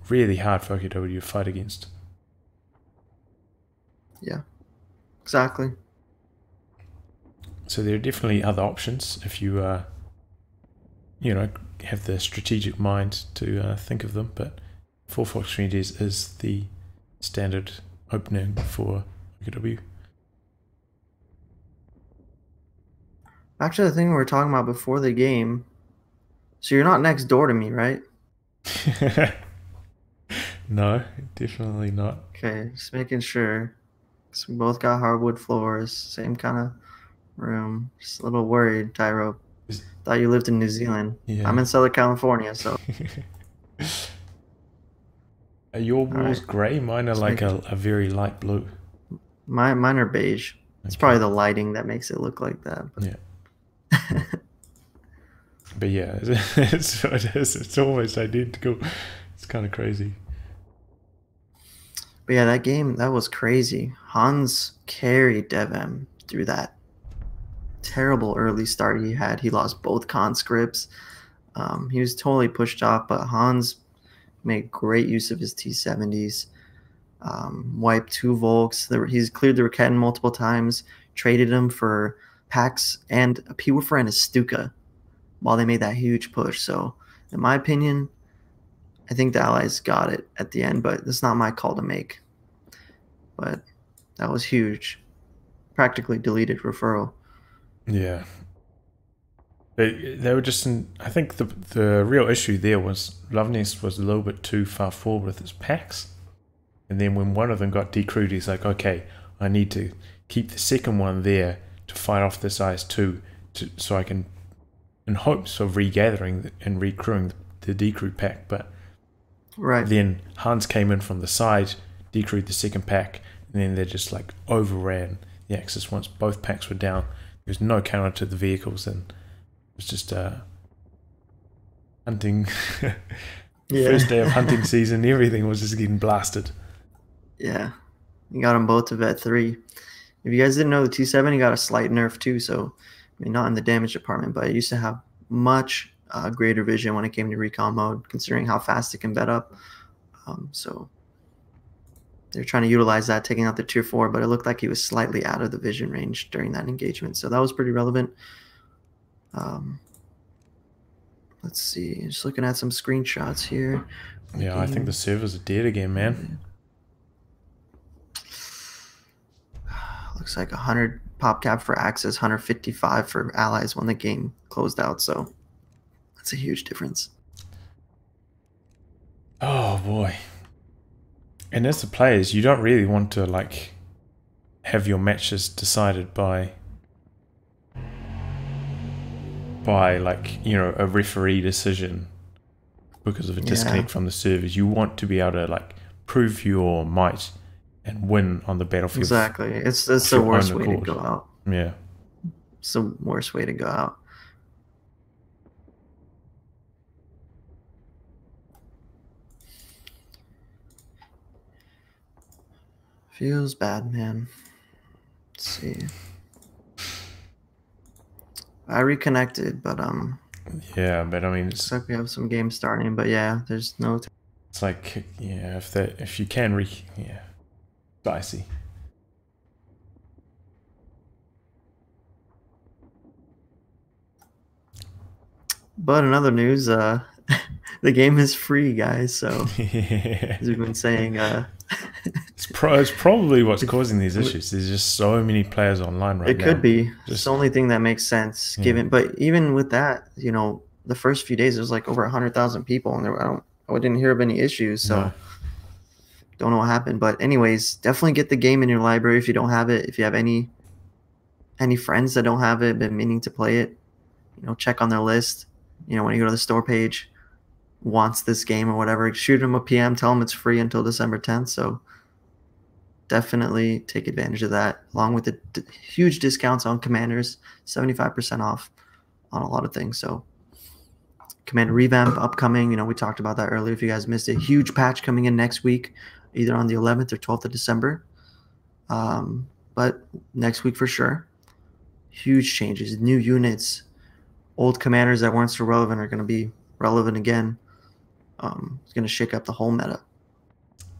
Speaker 1: really hard for OKW to fight against.
Speaker 2: Yeah, exactly.
Speaker 1: So there are definitely other options if you, you know, have the strategic mind to think of them. But 4 Fox Grenadiers is the standard opening for OKW.
Speaker 2: Actually, the thing we were talking about before the game. So you're not next door to me, right?
Speaker 1: No, definitely not.
Speaker 2: Okay, just making sure. Cause we both got hardwood floors, same kind of room. Just a little worried, Tyro. Thought you lived in New Zealand.
Speaker 1: Yeah.
Speaker 2: I'm in Southern California, so.
Speaker 1: Are your walls grey? Mine are like a very light blue.
Speaker 2: Mine are beige. It's probably the lighting that makes it look like that. But.
Speaker 1: Yeah. But yeah, it's almost identical. It's kind of crazy.
Speaker 2: But yeah, that game, that was crazy. Hans carried Devem through that terrible early start he had. He lost both conscripts. He was totally pushed off, but Hans made great use of his T70s. Wiped 2 Volks. He's cleared the Raketin multiple times, traded him for Pax and a P-Woofer and a Stuka while they made that huge push. So, in my opinion, I think the Allies got it at the end, but it's not my call to make. But that was huge. Practically deleted referral.
Speaker 1: Yeah. They were just I think the real issue there was Loveness was a little bit too far forward with his packs. And then when one of them got decrewed, he's like, okay, I need to keep the second one there to fight off this ice too, so I can, in hopes of regathering and recrewing the decrewed pack. But then Hans came in from the side, decrewed the second pack, and then they just like overran the Axis once both packs were down. There was no counter to the vehicles, and it was just hunting. First day of hunting season, everything was just getting blasted.
Speaker 2: Yeah, you got them both to vet 3. If you guys didn't know, the T7 got a slight nerf too. So, I mean, not in the damage department, but it used to have much greater vision when it came to recon mode, considering how fast it can vet up. So they're trying to utilize that, taking out the tier 4, but it looked like he was slightly out of the vision range during that engagement. So that was pretty relevant. Let's see, just looking at some screenshots here.
Speaker 1: Yeah, I think the servers are dead again, man.
Speaker 2: Looks like 100 pop cap for Axis, 155 for Allies when the game closed out. So that's a huge difference.
Speaker 1: Oh boy. And as the players, you don't really want to like have your matches decided by like, you know, a referee decision because of a disconnect from the servers. You want to be able to like prove your might and win on the battlefield.
Speaker 2: Exactly. It's the worst way to go out.
Speaker 1: Yeah.
Speaker 2: It's the worst way to go out. Feels bad, man. Let's see. I reconnected, but
Speaker 1: yeah, but I mean,
Speaker 2: looks like we have some games starting, but yeah, there's no.
Speaker 1: It's like, yeah, if you can yeah, dicey.
Speaker 2: But in other news, the game is free, guys. So as we've been saying,
Speaker 1: it's probably what's causing these issues. There's just so many players online right now.
Speaker 2: It could be. It's the only thing that makes sense, given. But even with that, you know, the first few days there's like over 100,000 people, and I didn't hear of any issues. So don't know what happened. But anyways, definitely get the game in your library if you don't have it. If you have any friends that don't have it, been meaning to play it, you know, check on their list. You know, when you go to the store page, wants this game or whatever, shoot them a PM, tell them it's free until December 10th. So definitely take advantage of that, along with the huge discounts on Commanders, 75% off on a lot of things. So Commander revamp upcoming, you know, we talked about that earlier. If you guys missed it, huge patch coming in next week, either on the 11th or 12th of December. But next week for sure. Huge changes, new units, old commanders that weren't so relevant are going to be relevant again. It's going to shake up the whole meta.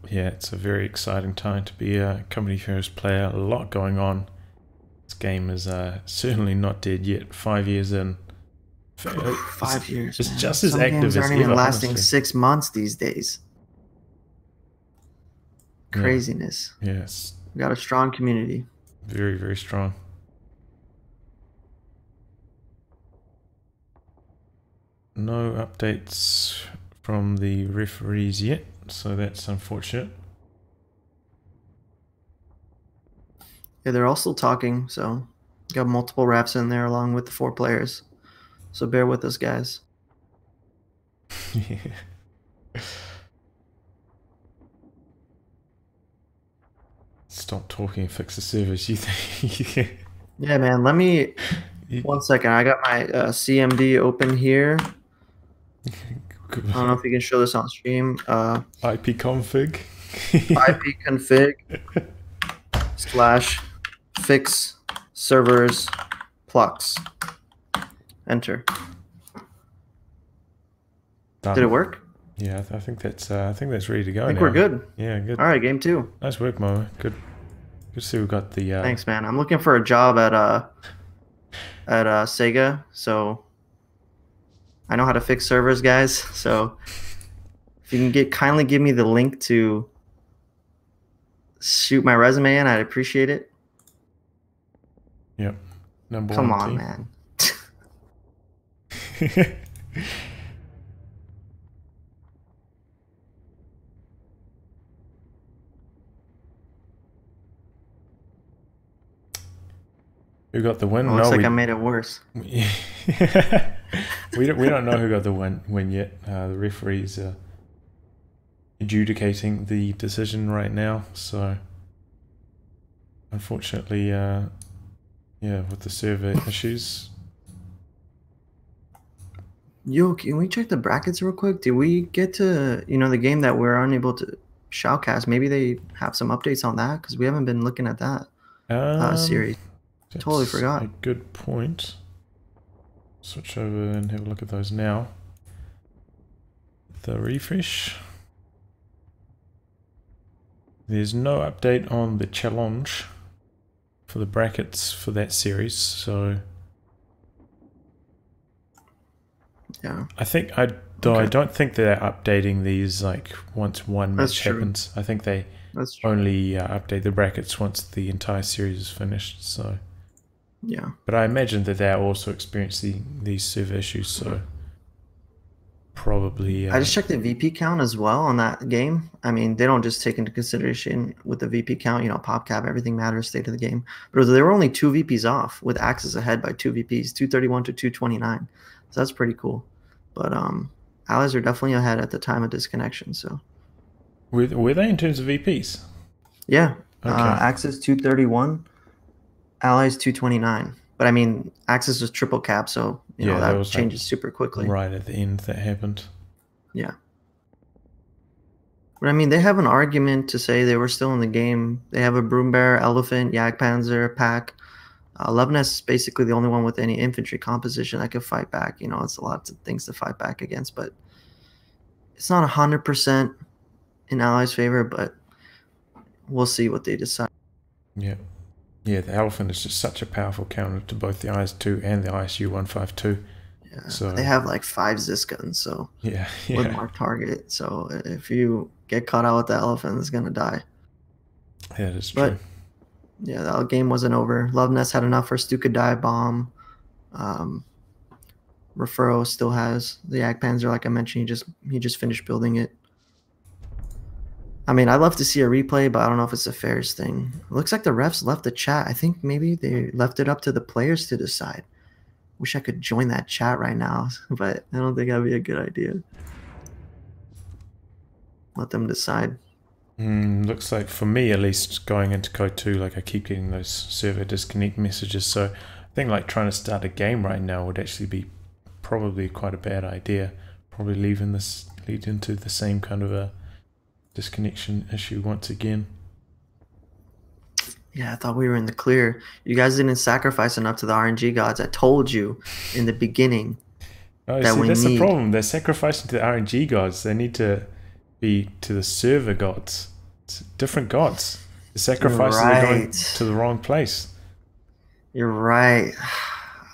Speaker 1: Yeah, it's a very exciting time to be a Company of Heroes player. A lot going on. This game is certainly not dead yet. 5 years in.
Speaker 2: 5 years.
Speaker 1: It's
Speaker 2: man.
Speaker 1: just as
Speaker 2: Some
Speaker 1: active
Speaker 2: games
Speaker 1: as
Speaker 2: aren't even
Speaker 1: ever,
Speaker 2: lasting
Speaker 1: honestly.
Speaker 2: 6 months these days. Craziness.
Speaker 1: Yes.
Speaker 2: We got a strong community.
Speaker 1: Very, very strong. No updates from the referees yet, so that's unfortunate.
Speaker 2: Yeah, they're all still talking, so got multiple reps in there along with the 4 players. So bear with us, guys.
Speaker 1: Stop talking and fix the service. You think?
Speaker 2: Yeah, man. Let me 1 second. I got my CMD open here. I don't know if you can show this on stream.
Speaker 1: IP config.
Speaker 2: IP config / fix servers plux. Enter.
Speaker 1: Done.
Speaker 2: Did it work?
Speaker 1: Yeah, I think that's ready to go.
Speaker 2: I think
Speaker 1: now.
Speaker 2: we're good.
Speaker 1: Yeah, good.
Speaker 2: All right, game 2.
Speaker 1: Nice work, Mo. Good. Good to see we got the.
Speaker 2: Thanks, man. I'm looking for a job at Sega, so I know how to fix servers, guys. So if you can kindly give me the link to shoot my resume in, I'd appreciate it.
Speaker 1: Yep. Number
Speaker 2: Come
Speaker 1: 1
Speaker 2: on,
Speaker 1: team.
Speaker 2: man.
Speaker 1: Who got the win?
Speaker 2: It looks
Speaker 1: No,
Speaker 2: like I made it worse.
Speaker 1: we don't know who got the win yet. The referees are adjudicating the decision right now, so unfortunately, yeah, with the server issues.
Speaker 2: Yo, can we check the brackets real quick? Did we get to, the game that we're unable to shoutcast? Maybe they have some updates on that because we haven't been looking at that series. Totally forgot.
Speaker 1: A good point. Switch over and have a look at those now. The refresh. There's no update on the challenge for the brackets for that series, so
Speaker 2: yeah.
Speaker 1: I don't think they're updating these like once one match happens. I think they only update the brackets once the entire series is finished. So
Speaker 2: yeah.
Speaker 1: But I imagine that they're also experiencing these server issues, so probably.
Speaker 2: I just checked the VP count as well on that game. I mean, they don't just take into consideration with the VP count, pop cap, everything matters, state of the game. But there were only 2 VPs off, with Axis ahead by 2 VPs, 231 to 229. So that's pretty cool. But Allies are definitely ahead at the time of disconnection. So
Speaker 1: were they in terms of VPs?
Speaker 2: Yeah.
Speaker 1: Okay.
Speaker 2: Axis 231, Allies 229. But I mean, Axis was triple cap, so that changes super quickly.
Speaker 1: Right at the end that happened.
Speaker 2: Yeah. But I mean, they have an argument to say they were still in the game. They have a Broom Bear, Elephant, Jagdpanzer, Pack. Leviness is basically the only one with any infantry composition that could fight back. It's a lot of things to fight back against, but it's not 100% in Allies' favor, but we'll see what they decide.
Speaker 1: Yeah. Yeah, the Elephant is just such a powerful counter to both the IS-2 and the ISU-152.
Speaker 2: Yeah,
Speaker 1: so
Speaker 2: they have like 5 Zis guns, so
Speaker 1: yeah.
Speaker 2: with mark target. So if you get caught out with the Elephant, it's gonna die.
Speaker 1: That is true.
Speaker 2: Yeah, that game wasn't over. Loveness had enough for Stuka die bomb. Refuro still has the Jagdpanzer, like I mentioned. He just finished building it. I mean, I'd love to see a replay, but I don't know if it's a fairest thing. It looks like the refs left the chat. I think maybe they left it up to the players to decide. Wish I could join that chat right now, but I don't think that'd be a good idea. Let them decide.
Speaker 1: Looks like, for me at least, going into Code 2, like I keep getting those server disconnect messages. So I think like trying to start a game right now would actually be probably quite a bad idea. Probably lead into the same kind of a disconnection issue once again.
Speaker 2: Yeah, I thought we were in the clear. You guys didn't sacrifice enough to the RNG gods. I told you in the beginning.
Speaker 1: That's the problem. They're sacrificing to the RNG gods. They need to be to the server gods. It's different gods. The sacrifices are going to the wrong place.
Speaker 2: You're right.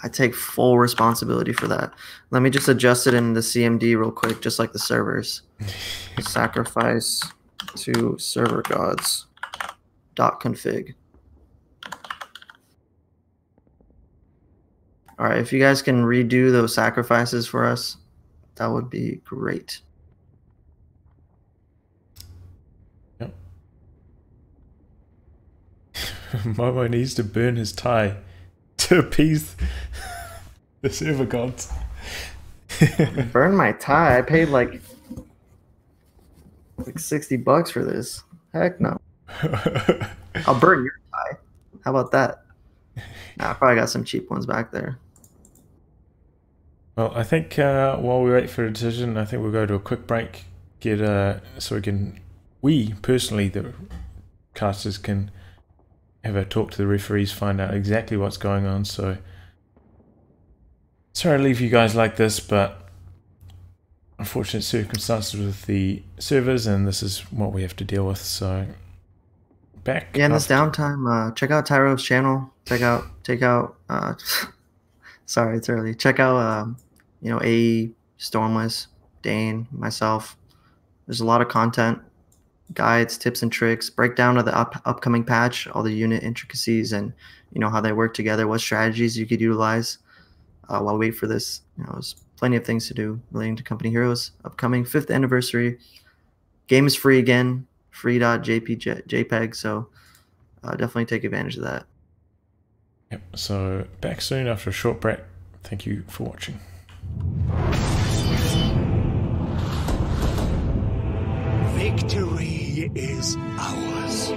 Speaker 2: I take full responsibility for that. Let me just adjust it in the CMD real quick, just like the servers. Sacrifice to server gods .config. All right, if you guys can redo those sacrifices for us, that would be great.
Speaker 1: Yep. Momo needs to burn his tie to appease the server gods.
Speaker 2: Burn my tie? I paid like $60 for this. Heck no. I'll burn your tie. How about that? Nah, I probably got some cheap ones back there.
Speaker 1: Well, I think while we wait for a decision, I think we'll go to a quick break. So we personally, the casters, can have a talk to the referees, find out exactly what's going on. So sorry to leave you guys like this, but unfortunate circumstances with the servers, and this is what we have to deal with. So back.
Speaker 2: Yeah, in this downtime, check out Tyro's channel. Check out. Sorry, it's early. Check out AE, Stormless, Dane, myself. There's a lot of content, guides, tips and tricks, breakdown of the upcoming patch, all the unit intricacies, and how they work together, what strategies you could utilize while we wait for this. There's plenty of things to do relating to Company Heroes. Upcoming 5th anniversary. Game is free again, free.jpg, so definitely take advantage of that.
Speaker 1: Yep, so back soon after a short break. Thank you for watching.
Speaker 4: Victory is ours.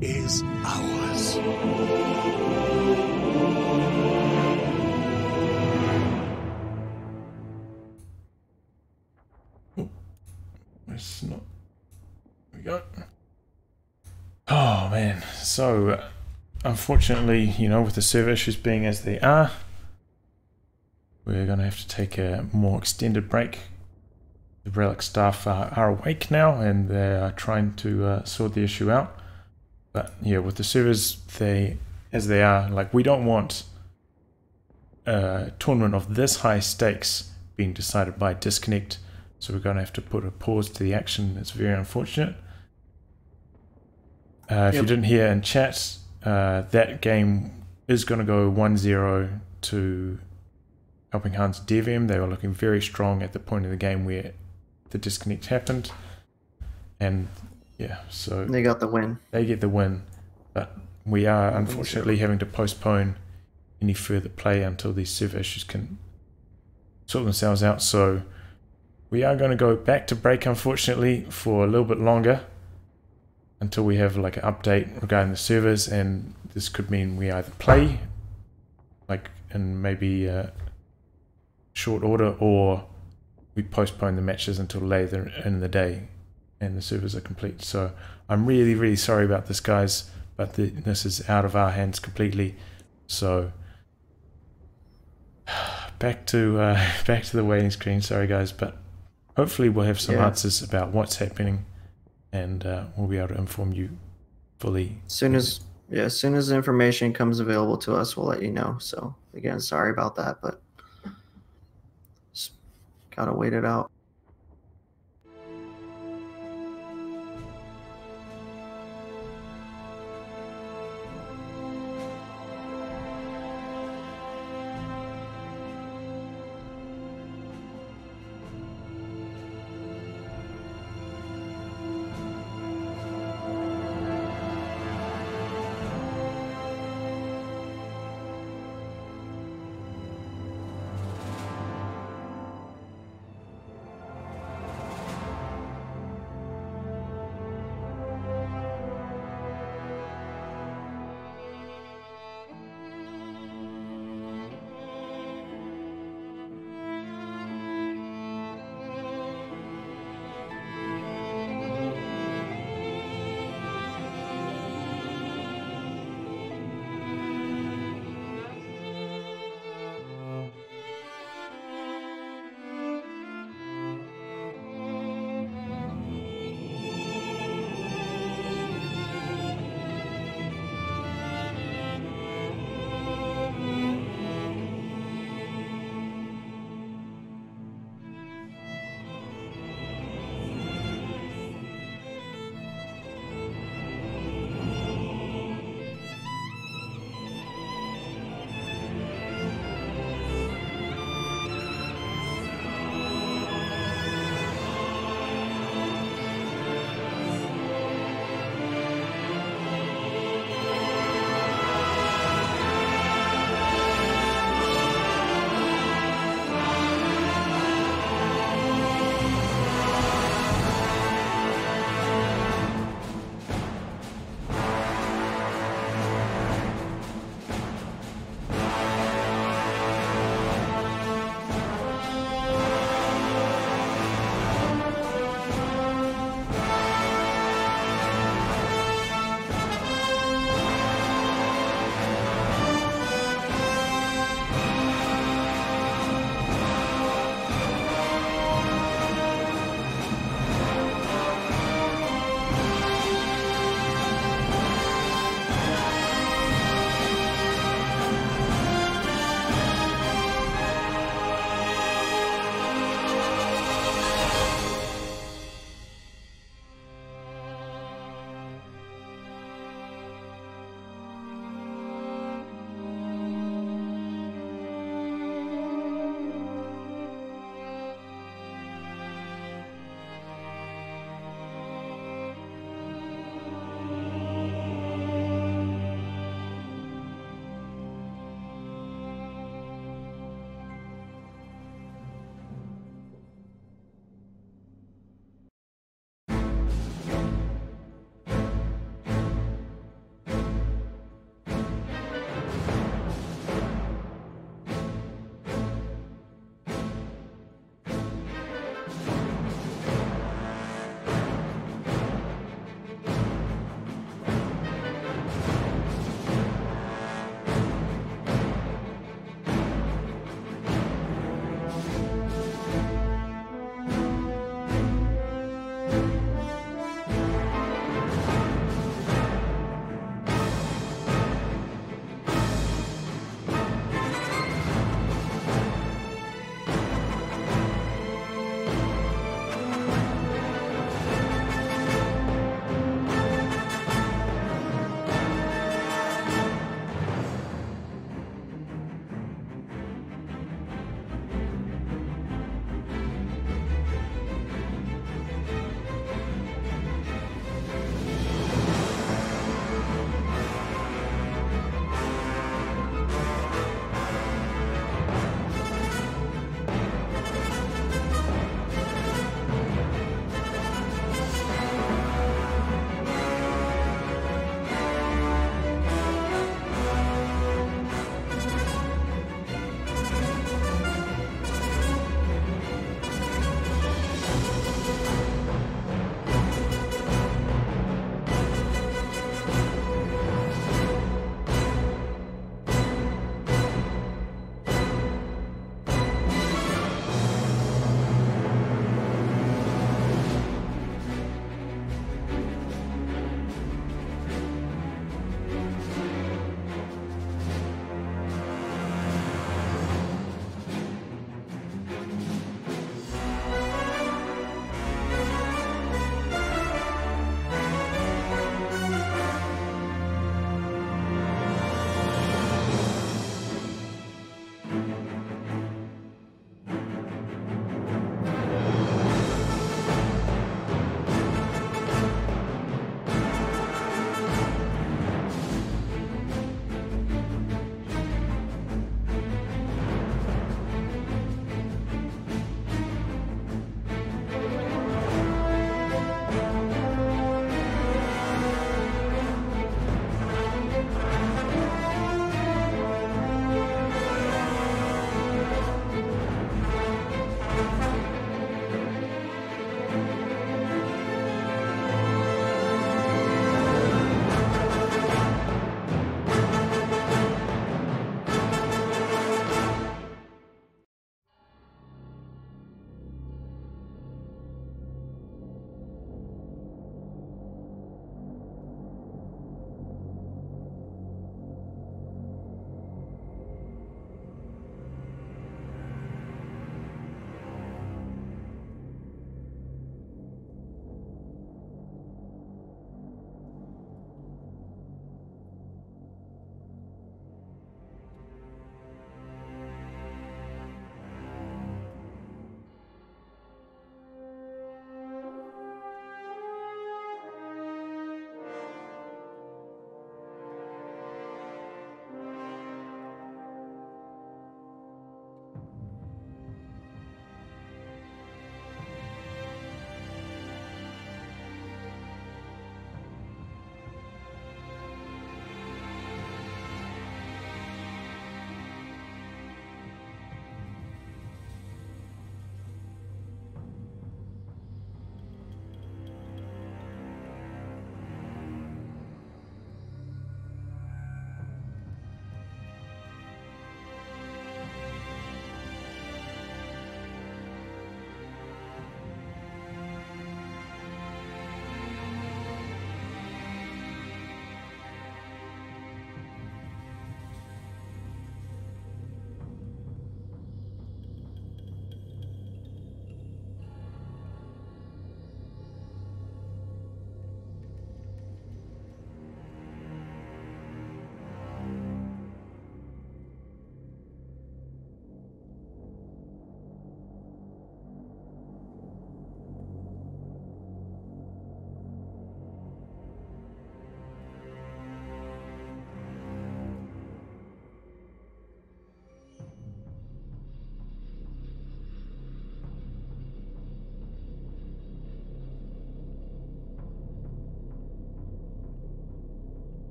Speaker 4: is ours.
Speaker 1: It's not. Here we go. Oh man, so unfortunately, you know, with the server issues being as they are, we're going to have to take a more extended break. The Relic staff are awake now and they are trying to sort the issue out. But yeah, with the servers as they are, like, we don't want a tournament of this high stakes being decided by disconnect. So we're going to have to put a pause to the action. It's very unfortunate. If you didn't hear in chat, that game is going to go 1-0 to Helping Hands Devium. They were looking very strong at the point of the game where the disconnect happened. And yeah, so
Speaker 2: They got the win.
Speaker 1: they get the win. But we are unfortunately having to postpone any further play until these server issues can sort themselves out. So we are going to go back to break, unfortunately, for a little bit longer until we have like an update regarding the servers, and this could mean we either play like in maybe short order, or we postpone the matches until later in the day and the servers are complete. So I'm really, really sorry about this, guys, but this is out of our hands completely. So back to the waiting screen. Sorry guys, but hopefully we'll have some answers about what's happening, and we'll be able to inform you fully.
Speaker 2: As soon as the information comes available to us, we'll let you know. So again, sorry about that, but just gotta wait it out.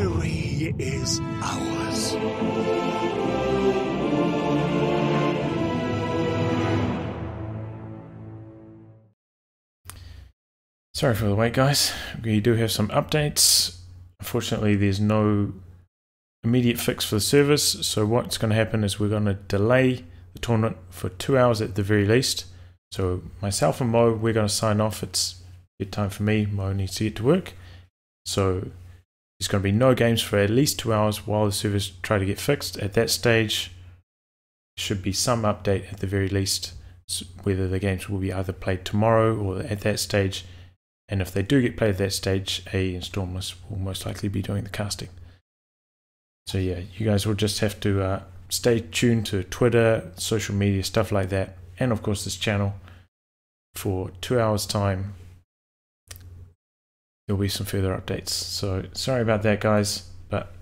Speaker 4: Victory is ours.
Speaker 1: Sorry for the wait, guys. We do have some updates. Unfortunately, there's no immediate fix for the servers, so what's going to happen is we're going to delay the tournament for 2 hours at the very least. So myself and Mo, we're going to sign off. It's bedtime for me. Mo needs to get to work. So there's going to be no games for at least 2 hours while the servers try to get fixed. At that stage, should be some update at the very least, whether the games will be either played tomorrow or at that stage. And if they do get played at that stage, A and Stormless will most likely be doing the casting. So yeah, you guys will just have to stay tuned to Twitter, social media, stuff like that, and of course this channel. For 2 hours time, there'll be some further updates. So sorry about that, guys, but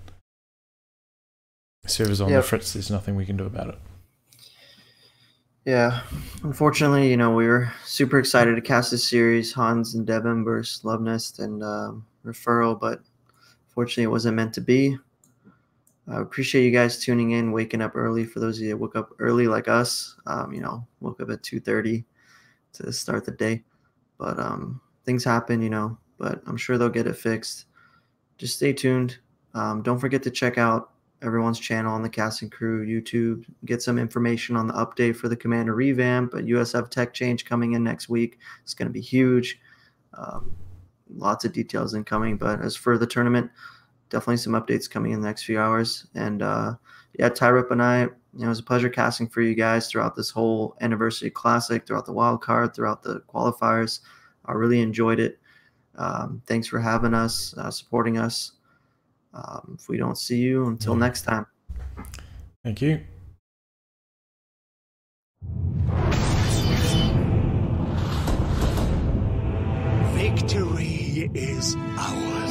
Speaker 1: servers on the fritz, there's nothing we can do about it.
Speaker 2: Yeah, unfortunately, you know, we were super excited to cast this series, Hans and Devin versus Love Nest and Referral, but unfortunately it wasn't meant to be. I appreciate you guys tuning in, waking up early. For those of you that woke up early like us, you know, woke up at 2:30 to start the day. But things happen, you know, but I'm sure they'll get it fixed. Just stay tuned. Don't forget to check out everyone's channel on the casting crew, YouTube. Get some information on the update for the Commander revamp, a USF tech change coming in next week. It's going to be huge. Lots of details incoming, but as for the tournament, definitely some updates coming in the next few hours. And yeah, Tyrip and I, you know, it was a pleasure casting for you guys throughout this whole anniversary classic, throughout the wild card, throughout the qualifiers. I really enjoyed it. Thanks for having us, supporting us. If we don't see you until next time.
Speaker 1: Thank you.
Speaker 4: Victory is ours.